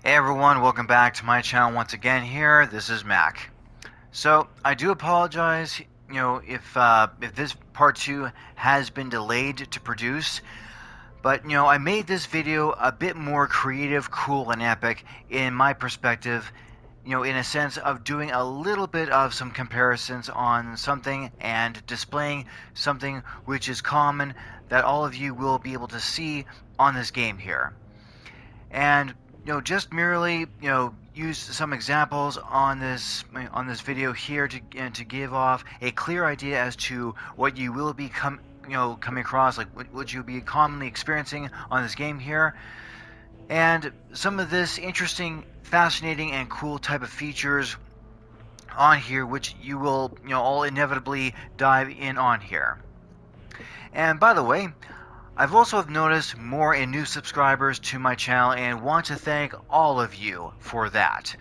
Hey everyone, welcome back to my channel once again here. This is Mac. So, I do apologize, if this part 2 has been delayed to produce. But, I made this video a bit more creative, cool, and epic in my perspective, in a sense of doing a little bit of some comparisons on something and displaying something which is common that all of you will be able to see on this game here. And just merely, use some examples on this video here to give off a clear idea as to what you will be coming across, like what you'll be commonly experiencing on this game here, and some of this interesting, fascinating, and cool type of features on here, which you will, all inevitably dive in on here. And by the way, I've also noticed more in new subscribers to my channel and want to thank all of you for that.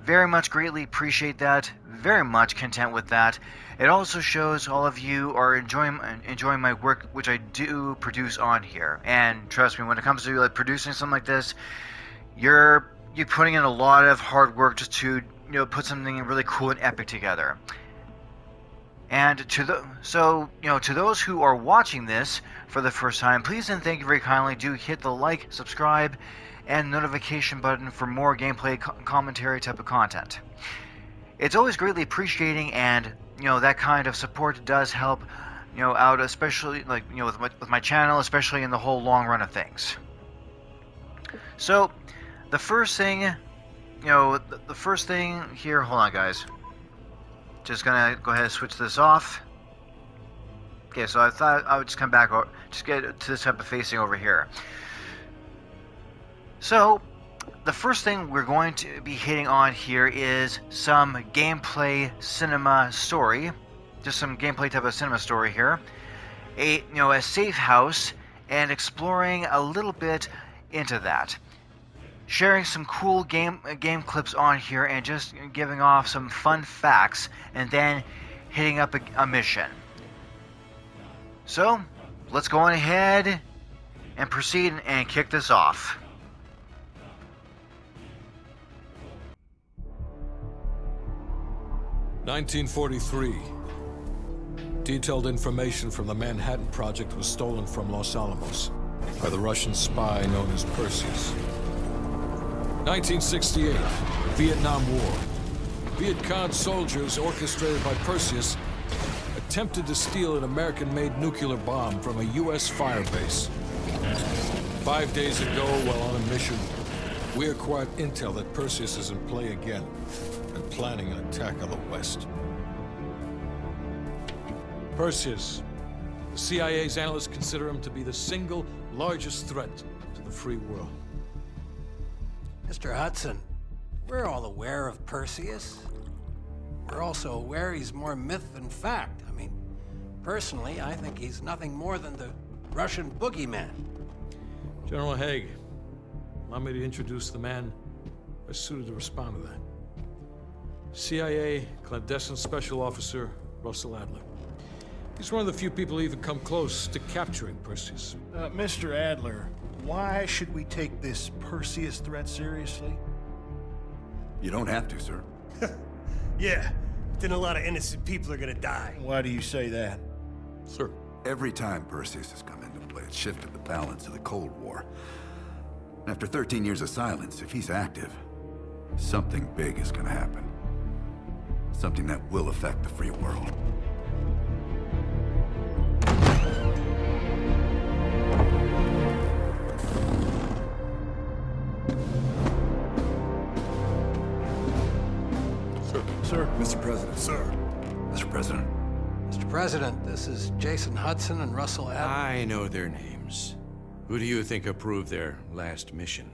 Very much greatly appreciate that, very much content with that. It also shows all of you are enjoying my work, which I do produce on here. And trust me, when it comes to producing something like this, you're putting in a lot of hard work just to put something really cool and epic together. And to those who are watching this for the first time, please and thank you very kindly. Do hit the like, subscribe, and notification button for more gameplay commentary type of content. It's always greatly appreciating, and that kind of support does help out, especially with my channel, especially in the whole long run of things. So the first thing, the first thing here. Hold on, guys. Just gonna go ahead and switch this off. Okay, so I thought I would just come back or just get to this type of facing over here. So the first thing we're going to be hitting on here is some gameplay cinema story. Just some gameplay type of cinema story here. A safe house, and exploring a little bit into that. Sharing some cool game clips on here and just giving off some fun facts, and then hitting up a mission. So let's go on ahead and proceed and kick this off. "1943. Detailed information from the Manhattan Project was stolen from Los Alamos by the Russian spy known as Perseus. 1968, the Vietnam War. Viet Cong soldiers, orchestrated by Perseus, attempted to steal an American-made nuclear bomb from a U.S. firebase. 5 days ago, while on a mission, we acquired intel that Perseus is in play again and planning an attack on the West. Perseus. The CIA's analysts consider him to be the single largest threat to the free world. Mr. Hudson, we're all aware of Perseus. We're also aware he's more myth than fact. I mean, personally, I think he's nothing more than the Russian boogeyman. General Haig, allow me to introduce the man best suited to respond to that. CIA Clandestine Special Officer Russell Adler. He's one of the few people who even come close to capturing Perseus. Mr. Adler, why should we take this Perseus threat seriously? You don't have to, sir. Yeah, then a lot of innocent people are gonna die. Why do you say that? Sir. Every time Perseus has come into play, it's shifted the balance of the Cold War. After 13 years of silence, if he's active, something big is gonna happen. Something that will affect the free world. Sir. Mr. President. Sir. Mr. President. Mr. President, this is Jason Hudson and Russell Adler. I know their names. Who do you think approved their last mission?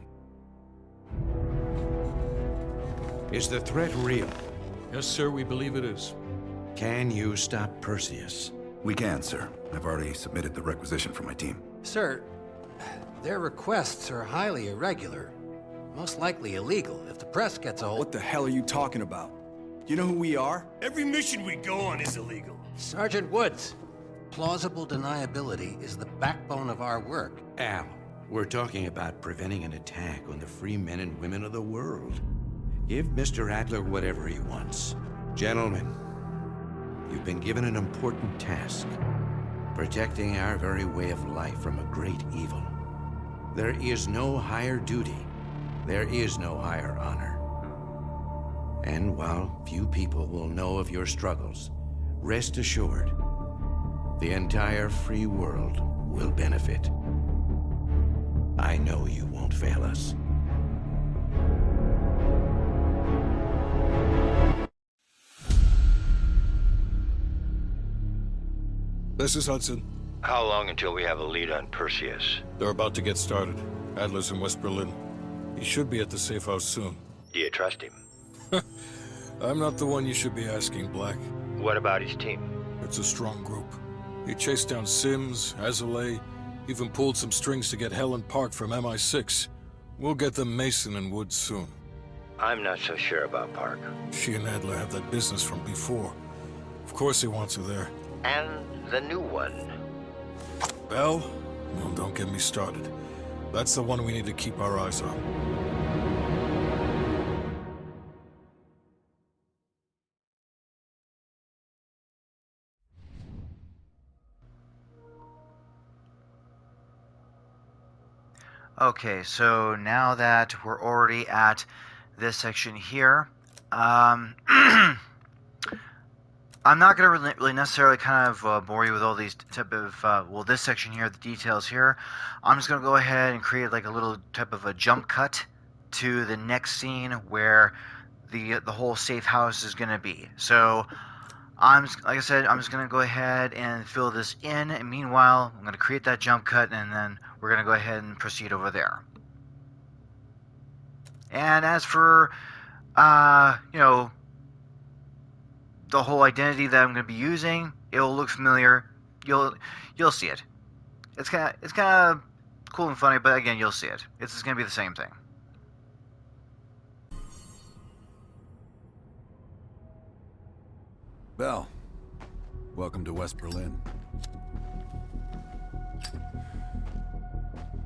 Is the threat real? Yes, sir, we believe it is. Can you stop Perseus? We can, sir. I've already submitted the requisition for my team. Sir, their requests are highly irregular. Most likely illegal if the press gets a hold. What the hell are you talking about? You know who we are? Every mission we go on is illegal. Sergeant Woods, plausible deniability is the backbone of our work. Al, We're talking about preventing an attack on the free men and women of the world. Give Mr. Adler whatever he wants. Gentlemen, you've been given an important task. Protecting our very way of life from a great evil. There is no higher duty. There is no higher honor. And while few people will know of your struggles, rest assured, the entire free world will benefit. I know you won't fail us. This is Hudson. How long until we have a lead on Perseus? They're about to get started. Adler's in West Berlin. He should be at the Safehouse soon. Do you trust him? I'm not the one you should be asking, Black. What about his team? It's a strong group. He chased down Sims, Azoulay, even pulled some strings to get Helen Park from MI6. We'll get them Mason and Woods soon. I'm not so sure about Park. She and Adler have that business from before. Of course he wants her there. And the new one. Bell? Well, don't get me started. That's the one we need to keep our eyes on. Okay, so now that we're already at this section here, I'm not going to really necessarily kind of bore you with all these type of, well, this section here, the details here. I'm just going to go ahead and create like a little type of a jump cut to the next scene where the whole safe house is going to be. So, like I said, I'm just going to go ahead and fill this in, and meanwhile, I'm going to create that jump cut, and then we're going to go ahead and proceed over there. And as for, you know, the whole identity that I'm going to be using, it'll look familiar. You'll see it. It's kind of cool and funny, but again, you'll see it. It's going to be the same thing. Bell, welcome to West Berlin.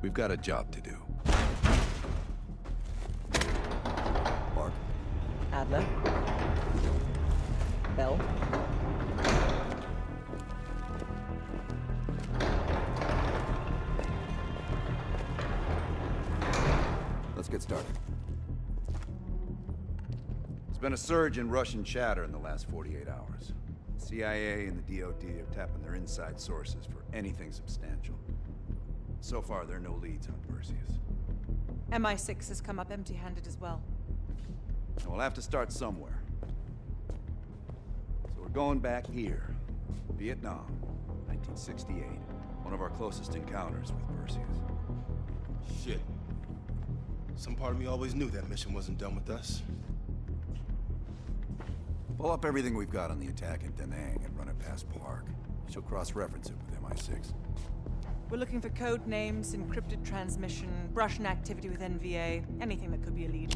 We've got a job to do. Mark? Adler. Bell. Let's get started. There's been a surge in Russian chatter in the last 48 hours. CIA and the DoD are tapping their inside sources for anything substantial. So far, there are no leads on Perseus. MI6 has come up empty-handed as well. And we'll have to start somewhere. So we're going back here. Vietnam, 1968. One of our closest encounters with Perseus. Shit. Some part of me always knew that mission wasn't done with us. Pull up everything we've got on the attack in Da Nang and run it past Park. She'll cross-reference it with MI6. We're looking for code names, encrypted transmission, Russian activity with NVA, anything that could be a lead.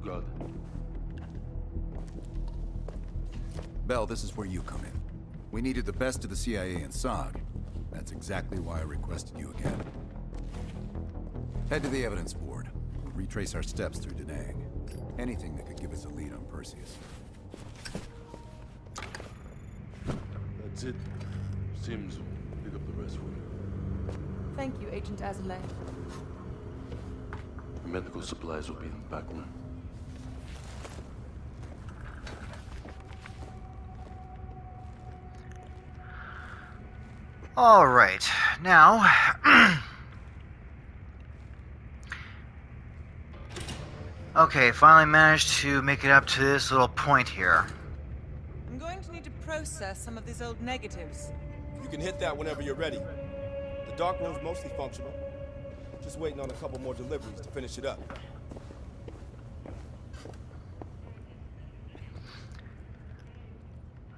Good. Bell, this is where you come in. We needed the best of the CIA and SOG. That's exactly why I requested you again. Head to the evidence board. We'll retrace our steps through Da Nang. Anything that could give us a lead on Perseus. That's it. Sims will pick up the rest for you. Thank you, Agent Azoulay. Medical supplies will be in the back room. All right, now, okay, finally managed to make it up to this little point here. I'm going to need to process some of these old negatives. You can hit that whenever you're ready. The dark room's mostly functional. Just waiting on a couple more deliveries to finish it up.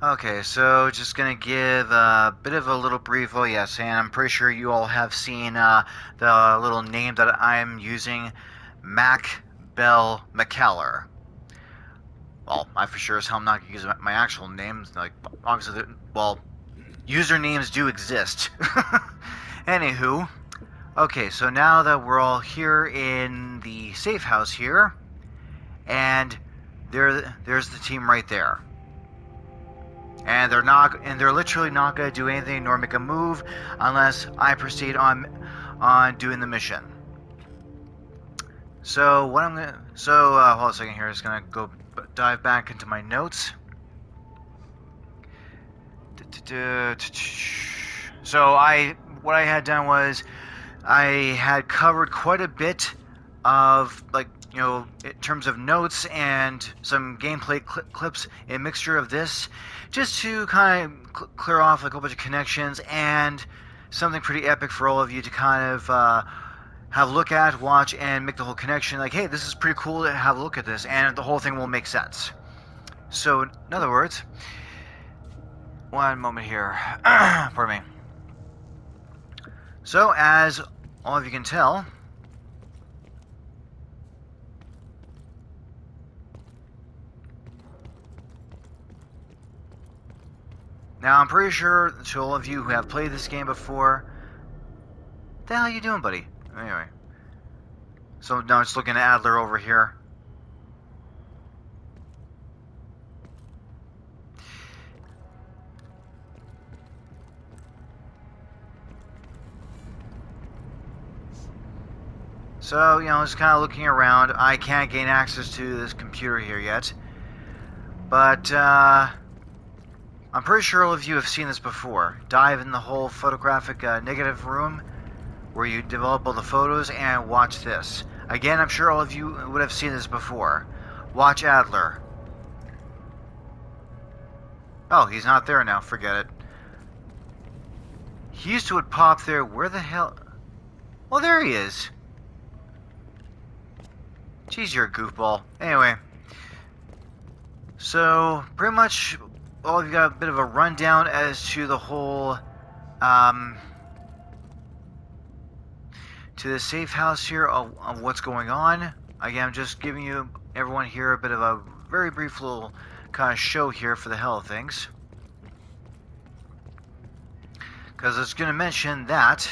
Okay, so just gonna give a bit of a little brief, oh yes, and I'm pretty sure you all have seen the little name that I'm using, Mac Bell McCallor. Well, I for sure as hell am not gonna use my actual names, like, obviously, well, usernames do exist. Anywho, Okay, so now that we're all here in the safe house here, and there's the team right there. And they're literally not going to do anything nor make a move unless I proceed on doing the mission. So what hold on a second here. Just gonna go dive back into my notes. So what I had done was I had covered quite a bit of, like, you know, in terms of notes and some gameplay clips, a mixture of this, just to kind of clear off like a bunch of connections and something pretty epic for all of you to kind of have a look at, watch, and make the whole connection. Like, hey, this is pretty cool to have a look at this, and the whole thing will make sense. So, in other words, one moment here. Pardon me. So, as all of you can tell, now I'm pretty sure to all of you who have played this game before, what the hell are you doing, buddy? Anyway, so now I'm just looking at Adler over here. So, you know, just kind of looking around. I can't gain access to this computer here yet. But, I'm pretty sure all of you have seen this before. Dive in the whole photographic negative room where you develop all the photos and watch this. Again, I'm sure all of you would have seen this before. Watch Adler. Oh, he's not there now. Forget it. He used to would pop there. Where the hell? Well, there he is. Jeez, you're a goofball. Anyway. So, pretty much all of you got a bit of a rundown as to the whole, to the safe house here of what's going on. Again, I'm just giving you, everyone here, a bit of a very brief little kind of show here for the hell of things. Because it's going to mention that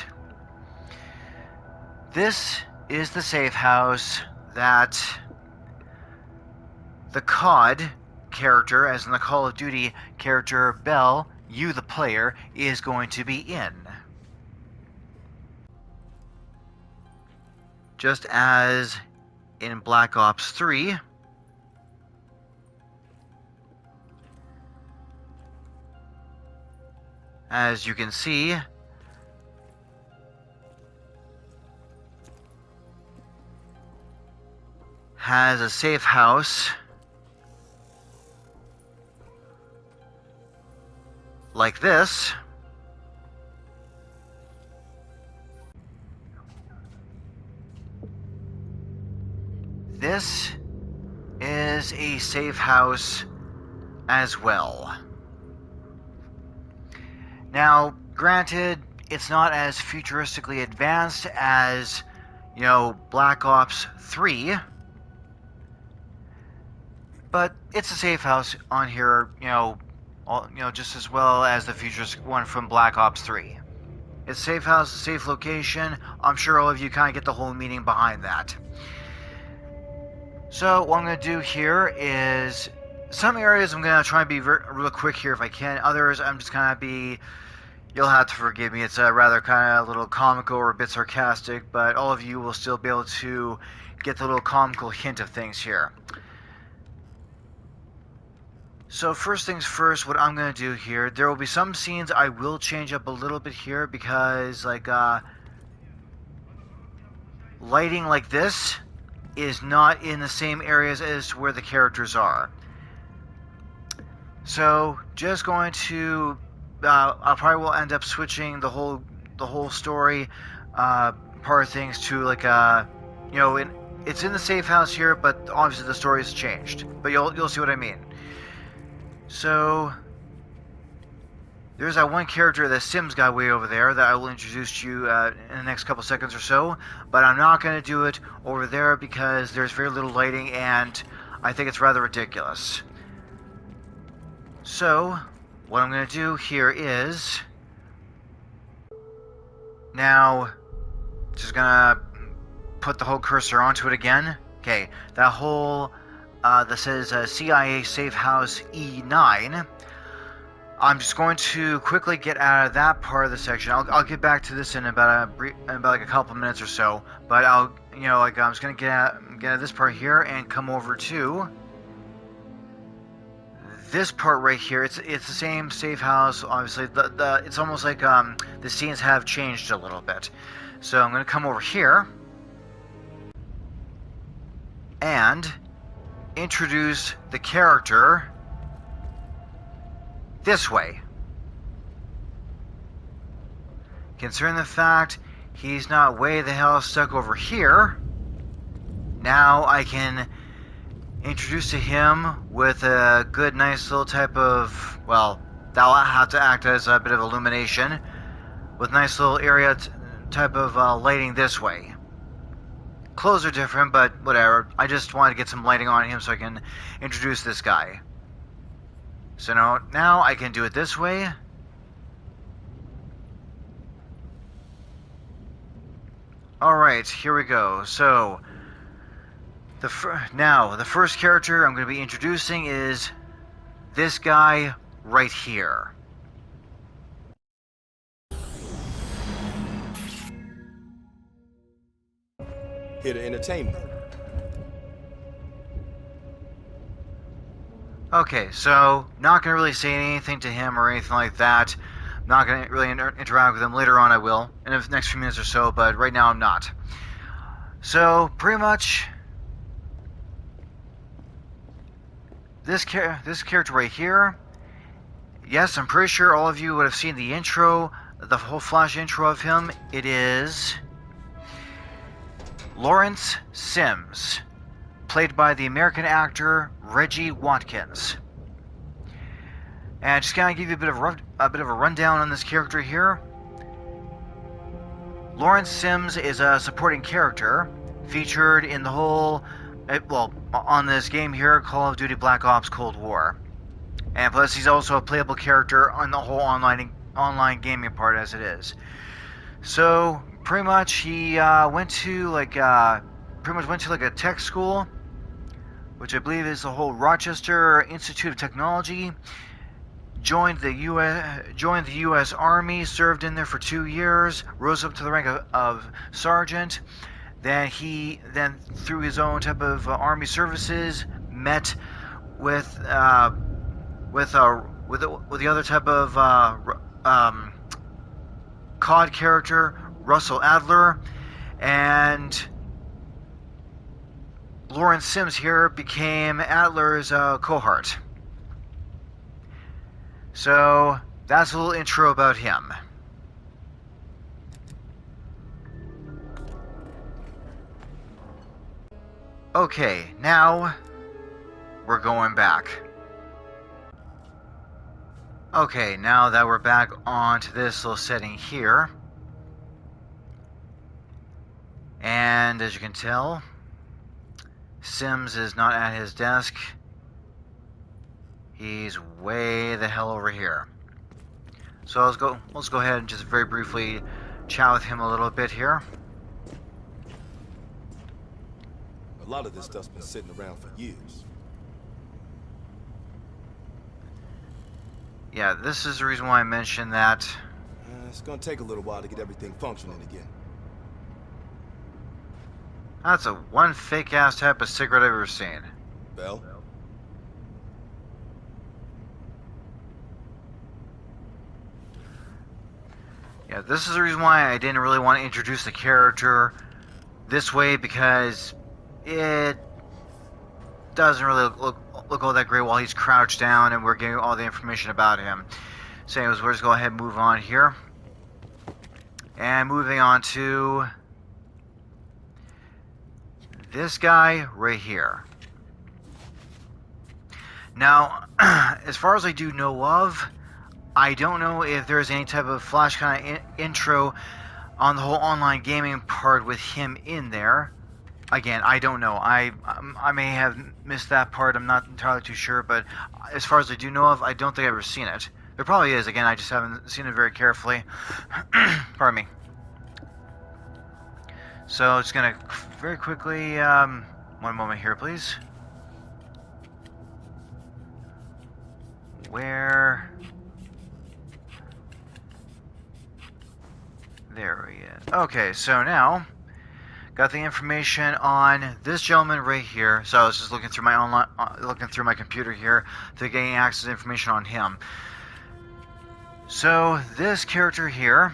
this is the safe house that the COD character, as in the Call of Duty character Bell, you the player, is going to be in. Just as in Black Ops 3, as you can see, has a safe house like this. This is a safe house as well. Now, granted, it's not as futuristically advanced as, you know, Black Ops 3, but it's a safe house on here, you know, just as well as the futuristic one from Black Ops 3. It's a safe house, a safe location. I'm sure all of you kind of get the whole meaning behind that. So what I'm going to do here is, some areas I'm going to try and be real quick here if I can. Others I'm just going to be, you'll have to forgive me. It's a rather kind of a little comical or a bit sarcastic, but all of you will still be able to get the little comical hint of things here. So first things first, what I'm going to do here, there will be some scenes I will change up a little bit here because, like, lighting like this is not in the same areas as where the characters are. So just going to, I probably will end up switching the whole story part of things to, like, you know, it's in the safe house here, but obviously the story has changed. But you'll see what I mean. So there's that one character, the Sims guy way over there, that I will introduce to you in the next couple seconds or so. But I'm not going to do it over there because there's very little lighting and I think it's rather ridiculous. So what I'm going to do here is, now just gonna put the whole cursor onto it again. Okay, that whole that says CIA Safehouse E9. I'm just going to quickly get out of that part of the section. I'll get back to this in about like a couple minutes or so. But I'm just gonna get out of this part here and come over to this part right here. It's the same safe house. Obviously, it's almost like the scenes have changed a little bit. So I'm gonna come over here and introduce the character this way. Considering the fact he's not way the hell stuck over here, now I can introduce to him with a good, nice little type of, well, that'll have to act as a bit of illumination, with nice little area type of lighting this way. Clothes are different, but whatever. I just wanted to get some lighting on him so I can introduce this guy. So now I can do it this way. Alright, here we go. So, the first character I'm going to be introducing is this guy right here. Here to entertain me. Okay, so not going to really say anything to him or anything like that. Not going to really interact with him. Later on I will, in the next few minutes or so, but right now I'm not. So, pretty much, this character right here, yes, I'm pretty sure all of you would have seen the intro, the whole flash intro of him. It is Lawrence Sims, played by the American actor Reggie Watkins. And just kind of give you a bit of a rundown on this character here. Lawrence Sims is a supporting character featured in the whole, on this game here, Call of Duty Black Ops Cold War. And plus, he's also a playable character on the whole online gaming part as it is. So pretty much, he went to a tech school, which I believe is the whole Rochester Institute of Technology. Joined the U.S. Army, served in there for 2 years, rose up to the rank of sergeant. Then through his own type of army services, met with the other type of COD character, Russell Adler, and Lawrence Sims here became Adler's cohort. So that's a little intro about him. Okay, now we're going back. Okay, now that we're back onto this little setting here, and as you can tell, Sims is not at his desk. He's way the hell over here. So let's go ahead and just very briefly chat with him a little bit here. A lot of this stuff's been sitting around for years. Yeah, this is the reason why I mentioned that. It's gonna take a little while to get everything functioning again. That's a one fake-ass type of cigarette I've ever seen. Bell? Yeah, this is the reason why I didn't really want to introduce the character this way, because it doesn't really look all that great while he's crouched down and we're getting all the information about him. So anyways, we'll just go ahead and move on here. And moving on to this guy right here. Now, as far as I do know of, I don't know if there's any type of flash kind of intro on the whole online gaming part with him in there. Again, I don't know. I may have missed that part. I'm not entirely too sure, but as far as I do know of, I don't think I've ever seen it. There probably is. Again, I just haven't seen it very carefully. Pardon me. So it's gonna very quickly, one moment here, please. Where? There he is. Okay, so now got the information on this gentleman right here. So I was just looking through my online, looking through my computer here to gain access to information on him. So this character here.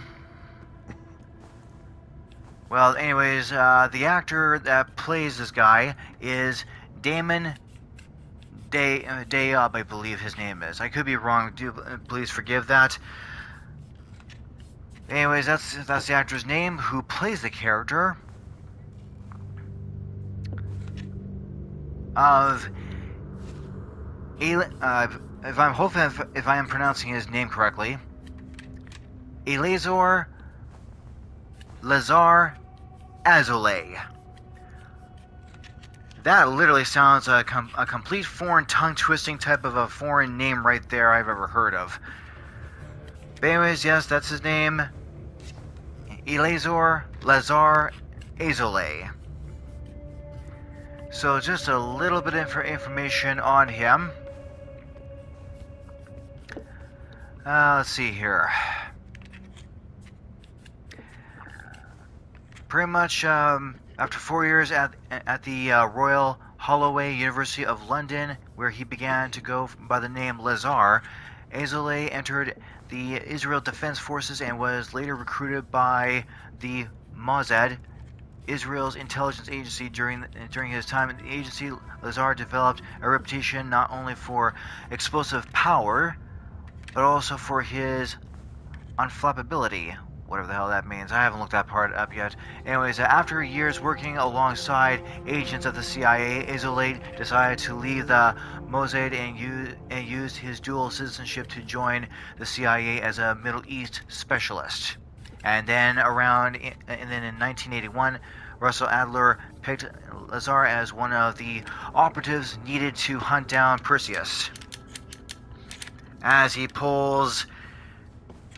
Well, anyways, the actor that plays this guy is Damon Day-Up, I believe his name is. I could be wrong. Please forgive that. Anyways, that's the actor's name who plays the character of if I am pronouncing his name correctly, Eleazar Lazar Azoulay. That literally sounds a complete foreign tongue-twisting type of a foreign name right there I've ever heard of. But anyways, yes, that's his name. Eleazar Lazar Azoulay. So just a little bit of information on him. Let's see here. Pretty much after 4 years at the Royal Holloway University of London, where he began to go by the name Lazar, Azoulay entered the Israel Defense Forces and was later recruited by the Mossad, Israel's intelligence agency. During his time in the agency, Lazar developed a reputation not only for explosive power, but also for his unflappability. Whatever the hell that means. I haven't looked that part up yet. Anyways, after years working alongside agents of the CIA, Azoulay decided to leave the Mossad and used his dual citizenship to join the CIA as a Middle East specialist. And then in 1981, Russell Adler picked Lazar as one of the operatives needed to hunt down Perseus, as he pulls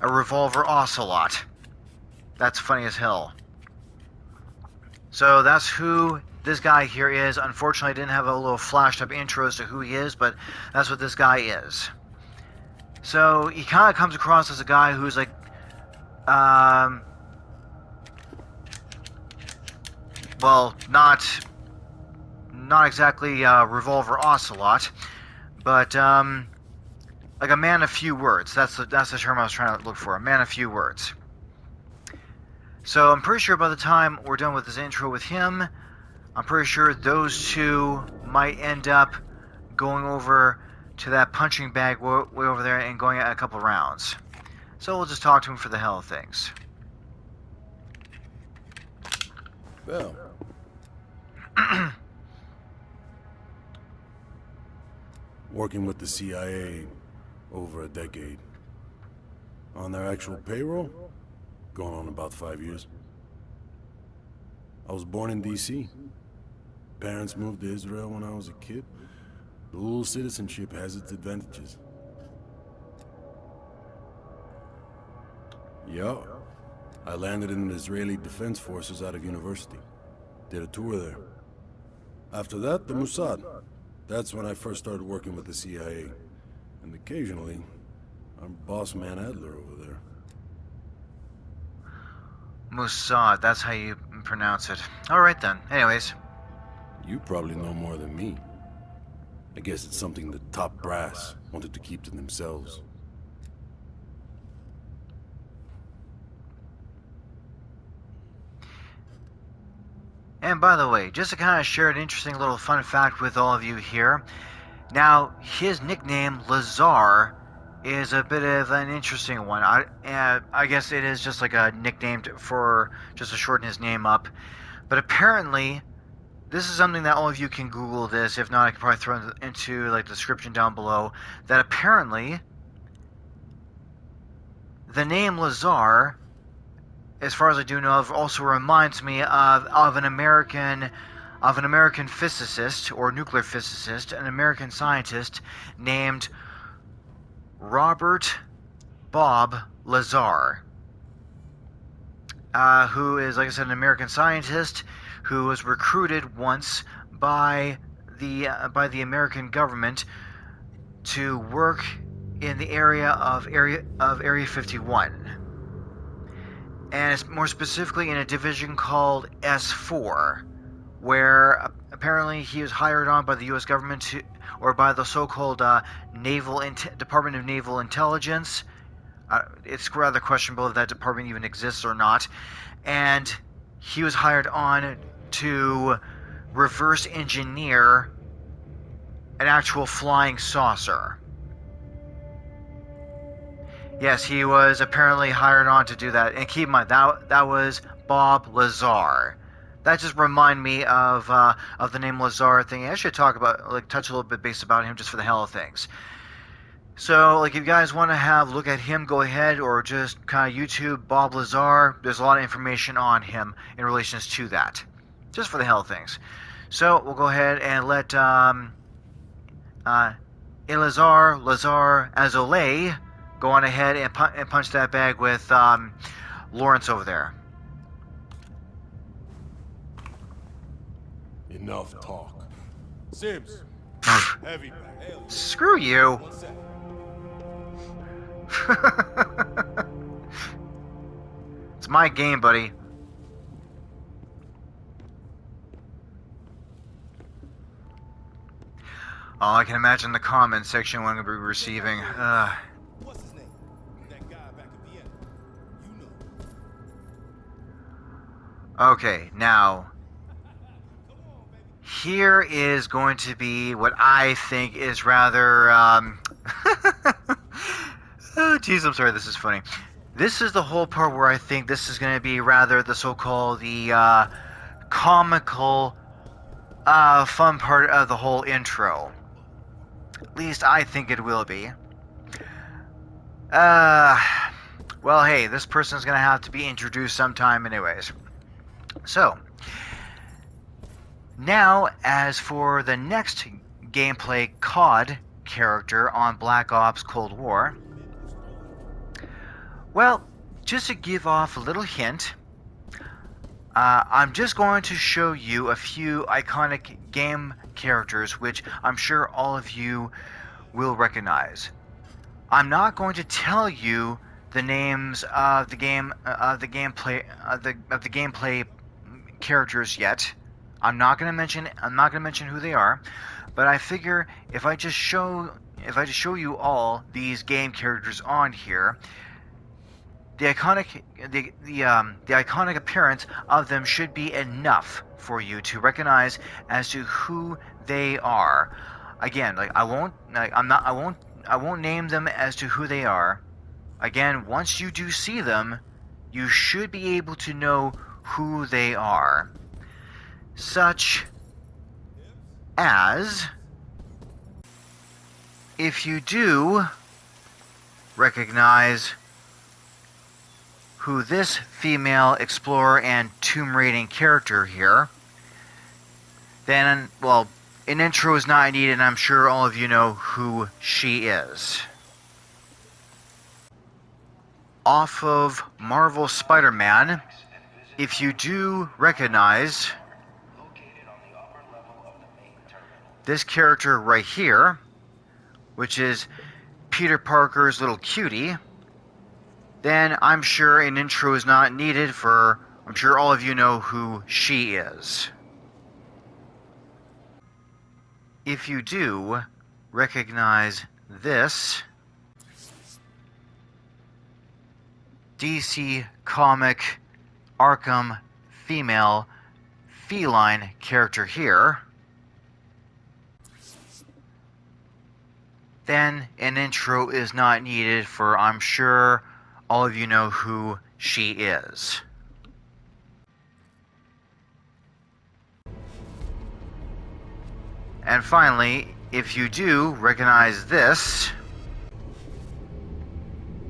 a revolver ocelot. That's funny as hell. So that's who this guy here is. Unfortunately, I didn't have a little flashed up intro as to who he is, but that's what this guy is. So he kind of comes across as a guy who's like, well, not exactly revolver ocelot, but like a man of few words. That's the term I was trying to look for. A man of few words. So I'm pretty sure by the time we're done with this intro with him, I'm pretty sure those two might end up going over to that punching bag way over there and going a couple rounds. So we'll just talk to him for the hell of things. Well. Working with the CIA over a decade. On their actual payroll? Going on about 5 years. I was born in D.C. Parents moved to Israel when I was a kid. Dual citizenship has its advantages. Yeah. I landed in the Israeli Defense Forces out of university. Did a tour there. After that, the Mossad. That's when I first started working with the CIA. And occasionally, I'm boss man Adler over there. Mossad, that's how you pronounce it. Alright then. Anyways. You probably know more than me. I guess it's something the top brass wanted to keep to themselves. And by the way, just to kind of share an interesting little fun fact with all of you here. Now, his nickname, Lazar, is a bit of an interesting one. I guess it is just like a nickname for just to shorten his name up. But apparently, this is something that all of you can Google this. If not, I can probably throw it into like the description down below. That apparently, the name Lazar, as far as I do know of, also reminds me of an American physicist or nuclear physicist, an American scientist named Robert Bob Lazar. who is, like I said, an American scientist who was recruited once by the American government to work in the area of Area 51, and it's more specifically in a division called S4, where apparently he was hired on by the U.S. government or by the so-called Department of Naval Intelligence. It's rather questionable if that department even exists or not. And he was hired on to reverse engineer an actual flying saucer. Yes, he was apparently hired on to do that. And keep in mind, that was Bob Lazar. That just reminded me of the name Lazar thing. I should touch a little bit base about him just for the hell of things. So, if you guys want to look at him, go ahead, or just kind of YouTube Bob Lazar. There's a lot of information on him in relation to that, just for the hell of things. So, we'll go ahead and let Eleazar, Azoulay go on ahead and punch that bag with Lawrence over there. Enough talk. Sims. Heavy back. Screw you. It's my game, buddy. Oh, I can imagine the comment section what I'm going to be receiving. What's his name? That guy back in Vienna. You know. Okay, now here is going to be what I think is rather oh jeez, I'm sorry, this is funny. This is the whole part where I think this is going to be rather the so-called comical fun part of the whole intro. At least I think it will be. Well, hey, this person's going to have to be introduced sometime anyways. So, now, as for the next gameplay COD character on Black Ops Cold War, well, just to give off a little hint, I'm just going to show you a few iconic game characters which I'm sure all of you will recognize. I'm not going to tell you the names of the gameplay characters yet. I'm not going to mention who they are, but I figure if I just show you all these game characters on here, the iconic appearance of them should be enough for you to recognize as to who they are. Again, I won't name them as to who they are. Again, once you do see them, you should be able to know who they are. Such as, if you do recognize who this female explorer and tomb raiding character here, then, well, an intro is not needed, and I'm sure all of you know who she is. Off of Marvel Spider-Man, if you do recognize this character right here, which is Peter Parker's little cutie, then I'm sure an intro is not needed, for I'm sure all of you know who she is. If you do recognize this DC comic Arkham female feline character here, then an intro is not needed, for I'm sure all of you know who she is. And finally, if you do recognize this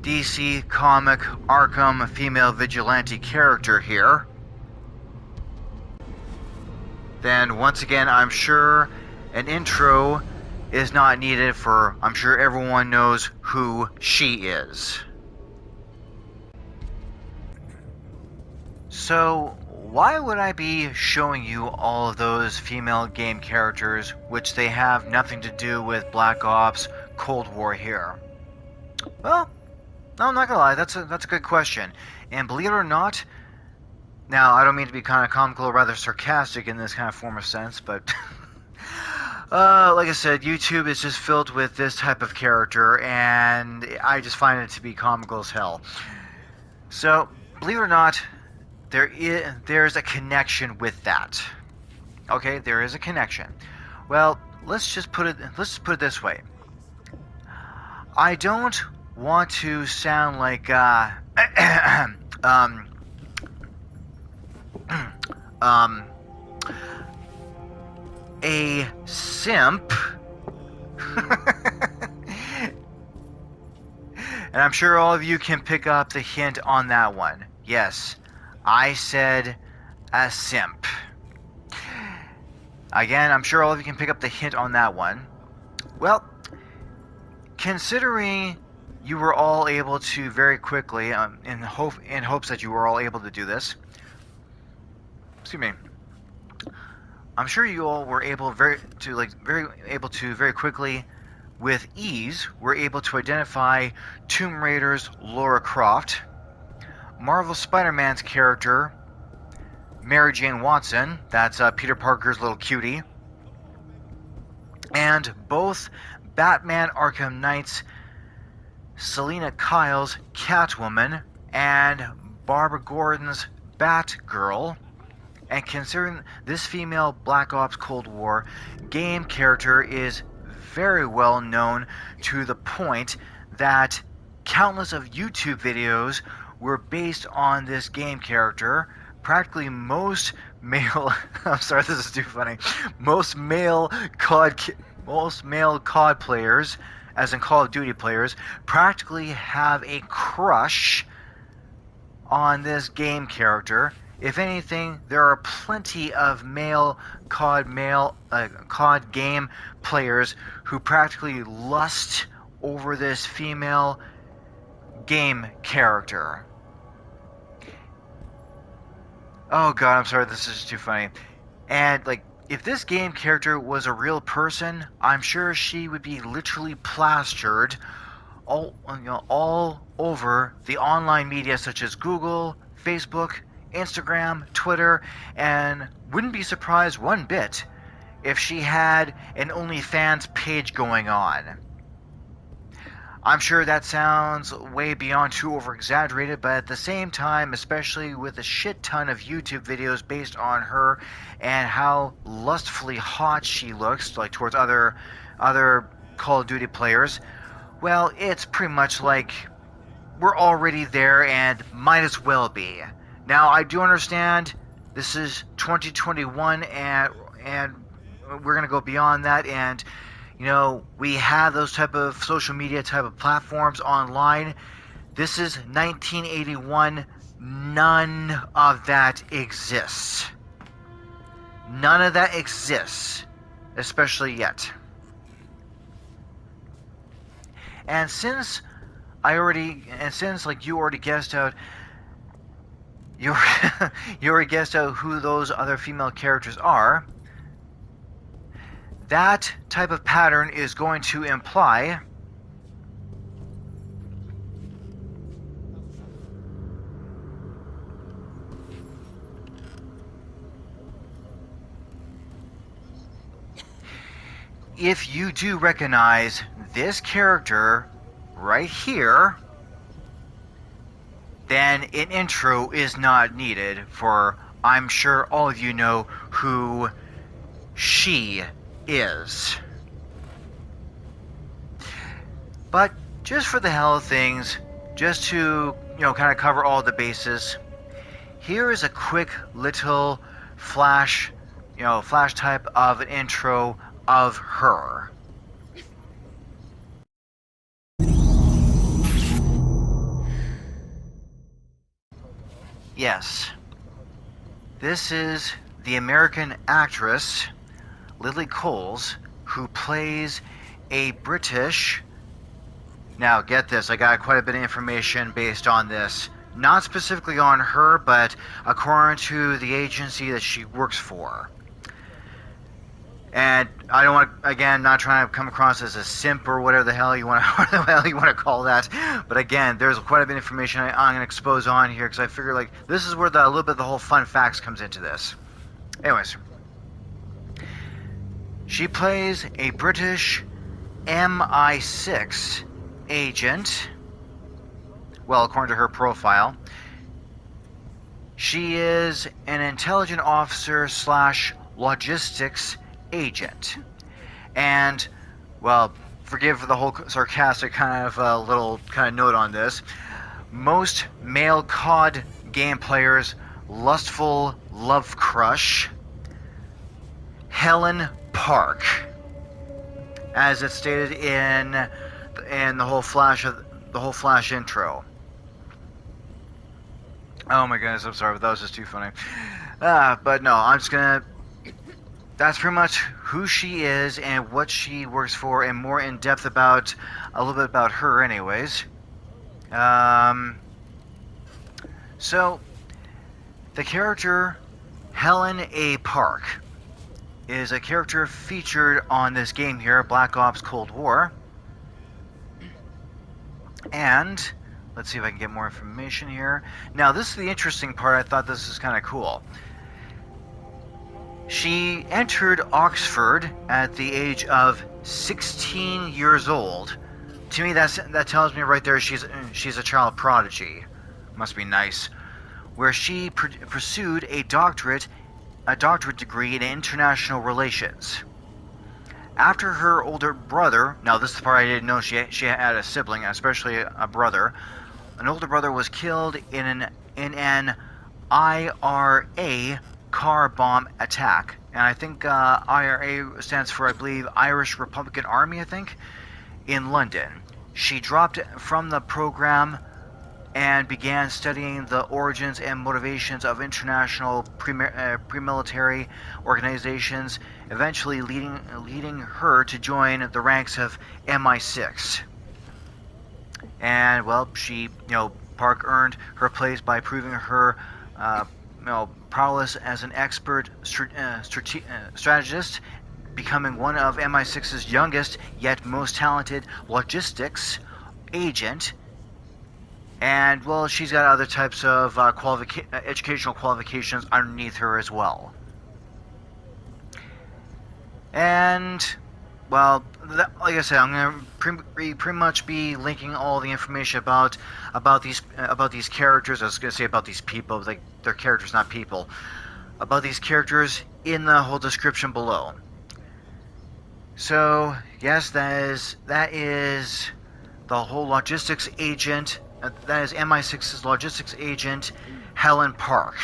DC comic Arkham female vigilante character here, then once again I'm sure an intro is not needed, for I'm sure everyone knows who she is. So, why would I be showing you all of those female game characters which they have nothing to do with Black Ops Cold War here? Well, no, I'm not gonna lie, that's a good question. And believe it or not, now I don't mean to be kind of comical or rather sarcastic in this kind of form of sense, but like I said, YouTube is just filled with this type of character, and I just find it to be comical as hell. So, believe it or not, there's a connection with that. Okay, there is a connection. Well, let's put it this way. I don't want to sound like a simp. And I'm sure all of you can pick up the hint on that one. Yes, I said a simp. Again, I'm sure all of you can pick up the hint on that one. Well, considering you were all able to very quickly, in hopes that you were all able to do this. Excuse me. I'm sure you all were able very quickly, with ease, were able to identify Tomb Raider's Lara Croft, Marvel Spider-Man's character, Mary Jane Watson, that's Peter Parker's little cutie, and both Batman Arkham Knight's Selina Kyle's Catwoman and Barbara Gordon's Batgirl. And considering this female Black Ops Cold War game character is very well known to the point that countless of YouTube videos were based on this game character. Practically most male I'm sorry, this is too funny. Most male COD players, as in Call of Duty players, practically have a crush on this game character. If anything, there are plenty of male COD game players who practically lust over this female game character. Oh god, I'm sorry, this is too funny. And like, if this game character was a real person, I'm sure she would be literally plastered all over the online media such as Google, Facebook, Instagram, Twitter, and wouldn't be surprised one bit if she had an OnlyFans page going on. I'm sure that sounds way beyond too over-exaggerated, but at the same time, especially with a shit ton of YouTube videos based on her and how lustfully hot she looks, like towards other Call of Duty players, well, it's pretty much like we're already there and might as well be. Now, I do understand this is 2021 and we're going to go beyond that, and you know, we have those type of social media type of platforms online. This is 1981. None of that exists. None of that exists, especially yet. And since like you already guessed out, you already guessed out who those other female characters are, that type of pattern is going to imply if you do recognize this character right here, then an intro is not needed, for I'm sure all of you know who she is. But just for the hell of things, just to, kind of cover all the bases, here is a quick little flash type of an intro of her. Yes, this is the American actress Lily Coles, who plays a British... Now, get this, I got quite a bit of information based on this. not specifically on her, but according to the agency that she works for. And I don't want, again, not trying to come across as a simp or whatever the hell you want to call that. But again, there's quite a bit of information I'm going to expose on here because I figure like this is where a little bit of the whole fun facts comes into this. Anyways, she plays a British MI6 agent. Well, according to her profile, she is an intelligent officer / logistics agent. And, well, forgive for the whole sarcastic kind of little kind of note on this. Most male COD game players' lustful love crush, Helen Park, as it's stated in the whole Flash intro. Oh my goodness, I'm sorry, but that was just too funny. But no, I'm just gonna. That's pretty much who she is and what she works for, and more in depth about a little bit about her, anyways. So the character Helen A. Park is a character featured on this game here, Black Ops Cold War. And let's see if I can get more information here. Now, this is the interesting part. I thought this is kind of cool. She entered Oxford at the age of 16 years old. To me, that tells me right there she's a child prodigy. Must be nice. Where she pursued a doctorate degree in international relations. After her older brother, now this is the part I didn't know she had a sibling, especially a brother. An older brother was killed in an IRA car bomb attack, and I think IRA stands for, I believe, Irish Republican Army, I think, in London. She dropped from the program and began studying the origins and motivations of international pre-military organizations, eventually leading her to join the ranks of MI6. And, well, she, Park earned her place by proving her, prowess as an expert strategist, becoming one of MI6's youngest yet most talented logistics agent. And, well, she's got other types of educational qualifications underneath her as well. And, well, like I said, I'm going to pretty much be linking all the information about these characters. I was going to say about these people, like they're characters, not people. About these characters in the whole description below. So, yes, that is the whole logistics agent. That is MI6's logistics agent, Helen Park.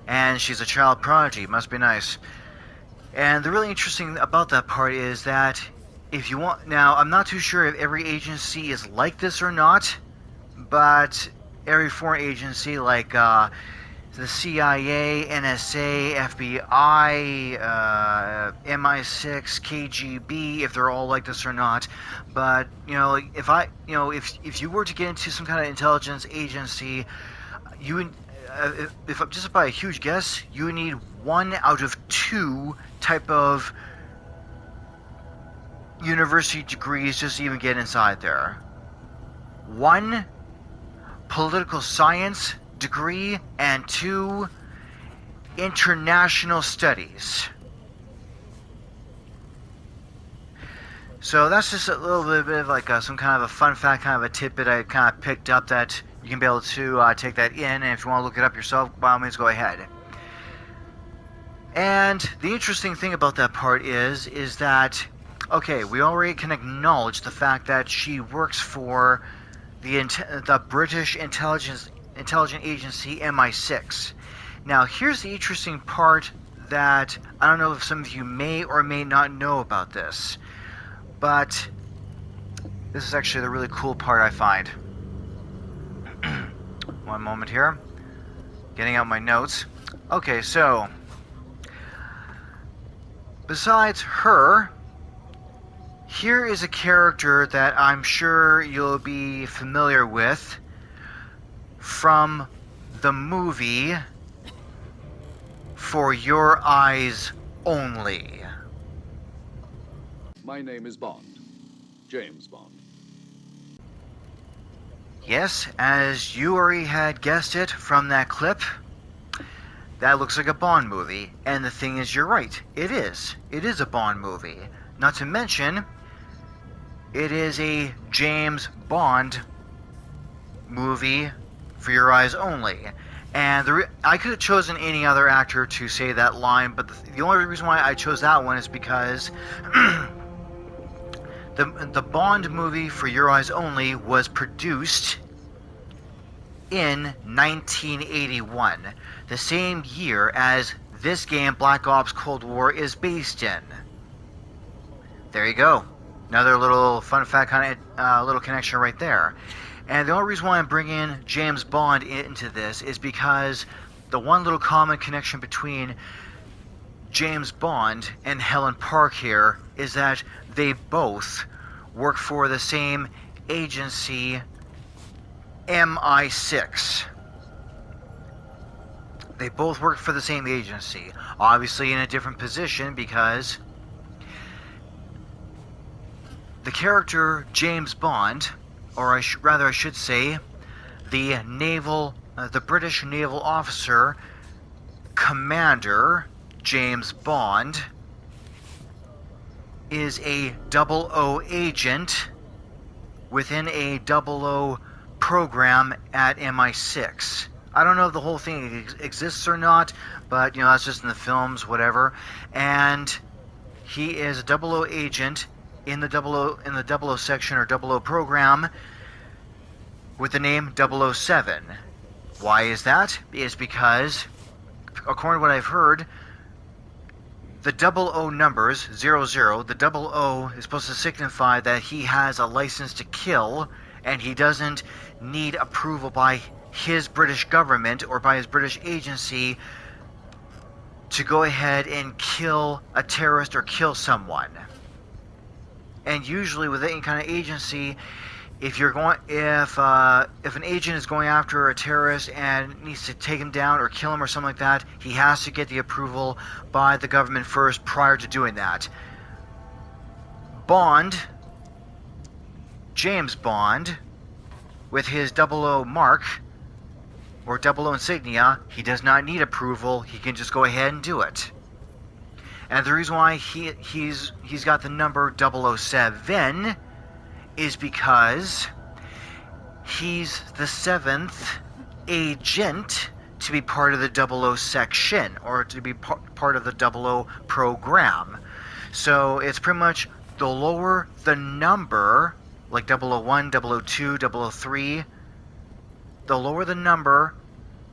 And she's a child prodigy. Must be nice. And the really interesting about that part is that if you want... Now, I'm not too sure if every agency is like this or not, but every foreign agency, like the CIA, NSA, FBI, MI6, KGB, if they're all like this or not. But, if you were to get into some kind of intelligence agency, you would, if just by a huge guess, you would need 1 out of 2 type of university degrees just to even get inside there. 1 political science degree, and 2 international studies. So that's just a little bit of like some kind of a fun fact, kind of a tidbit I kind of picked up that you can be able to take that in, and if you want to look it up yourself, by all means go ahead. And the interesting thing about that part is that, okay, we already can acknowledge the fact that she works for the British intelligent agency MI6. Now, here's the interesting part that I don't know if some of you may or may not know about this, but this is actually the really cool part I find. One moment here. Getting out my notes. Okay, so besides her, here is a character that I'm sure you'll be familiar with from the movie For Your Eyes Only. My name is Bond. James Bond. Yes, as you already had guessed it from that clip, that looks like a Bond movie. And the thing is, you're right. It is. It is a Bond movie. Not to mention, it is a James Bond movie for your eyes only. And I could have chosen any other actor to say that line, but the only reason why I chose that one is because the Bond movie For Your Eyes Only was produced in 1981, the same year as this game, Black Ops Cold War, is based in. There you go. Another little fun fact, kind of little connection right there. And the only reason why I'm bringing James Bond into this is because the one little common connection between James Bond and Helen Park here is that they both work for the same agency, MI6. They both work for the same agency, obviously in a different position, because the character James Bond, or I should say, the British naval officer, Commander James Bond, is a 00 agent within a 00 program at MI6. I don't know if the whole thing exists or not, but that's just in the films, whatever. And he is a 00 agent in the 00 section or 00 program with the name 007. Why is that? It's because, according to what I've heard, the 00 numbers, 00, the 00 is supposed to signify that he has a license to kill, and he doesn't need approval by his British government or by his British agency to go ahead and kill a terrorist or kill someone. And usually with any kind of agency, if an agent is going after a terrorist and needs to take him down or kill him or something like that, he has to get the approval by the government first prior to doing that. Bond, James Bond, with his 00 mark or 00 insignia, he does not need approval. He can just go ahead and do it. And the reason why he's got the number 007 is because he's the 7th agent to be part of the 00 section, or to be part of the 00 program. So it's pretty much the lower the number, like 001, 002, 003, the lower the number,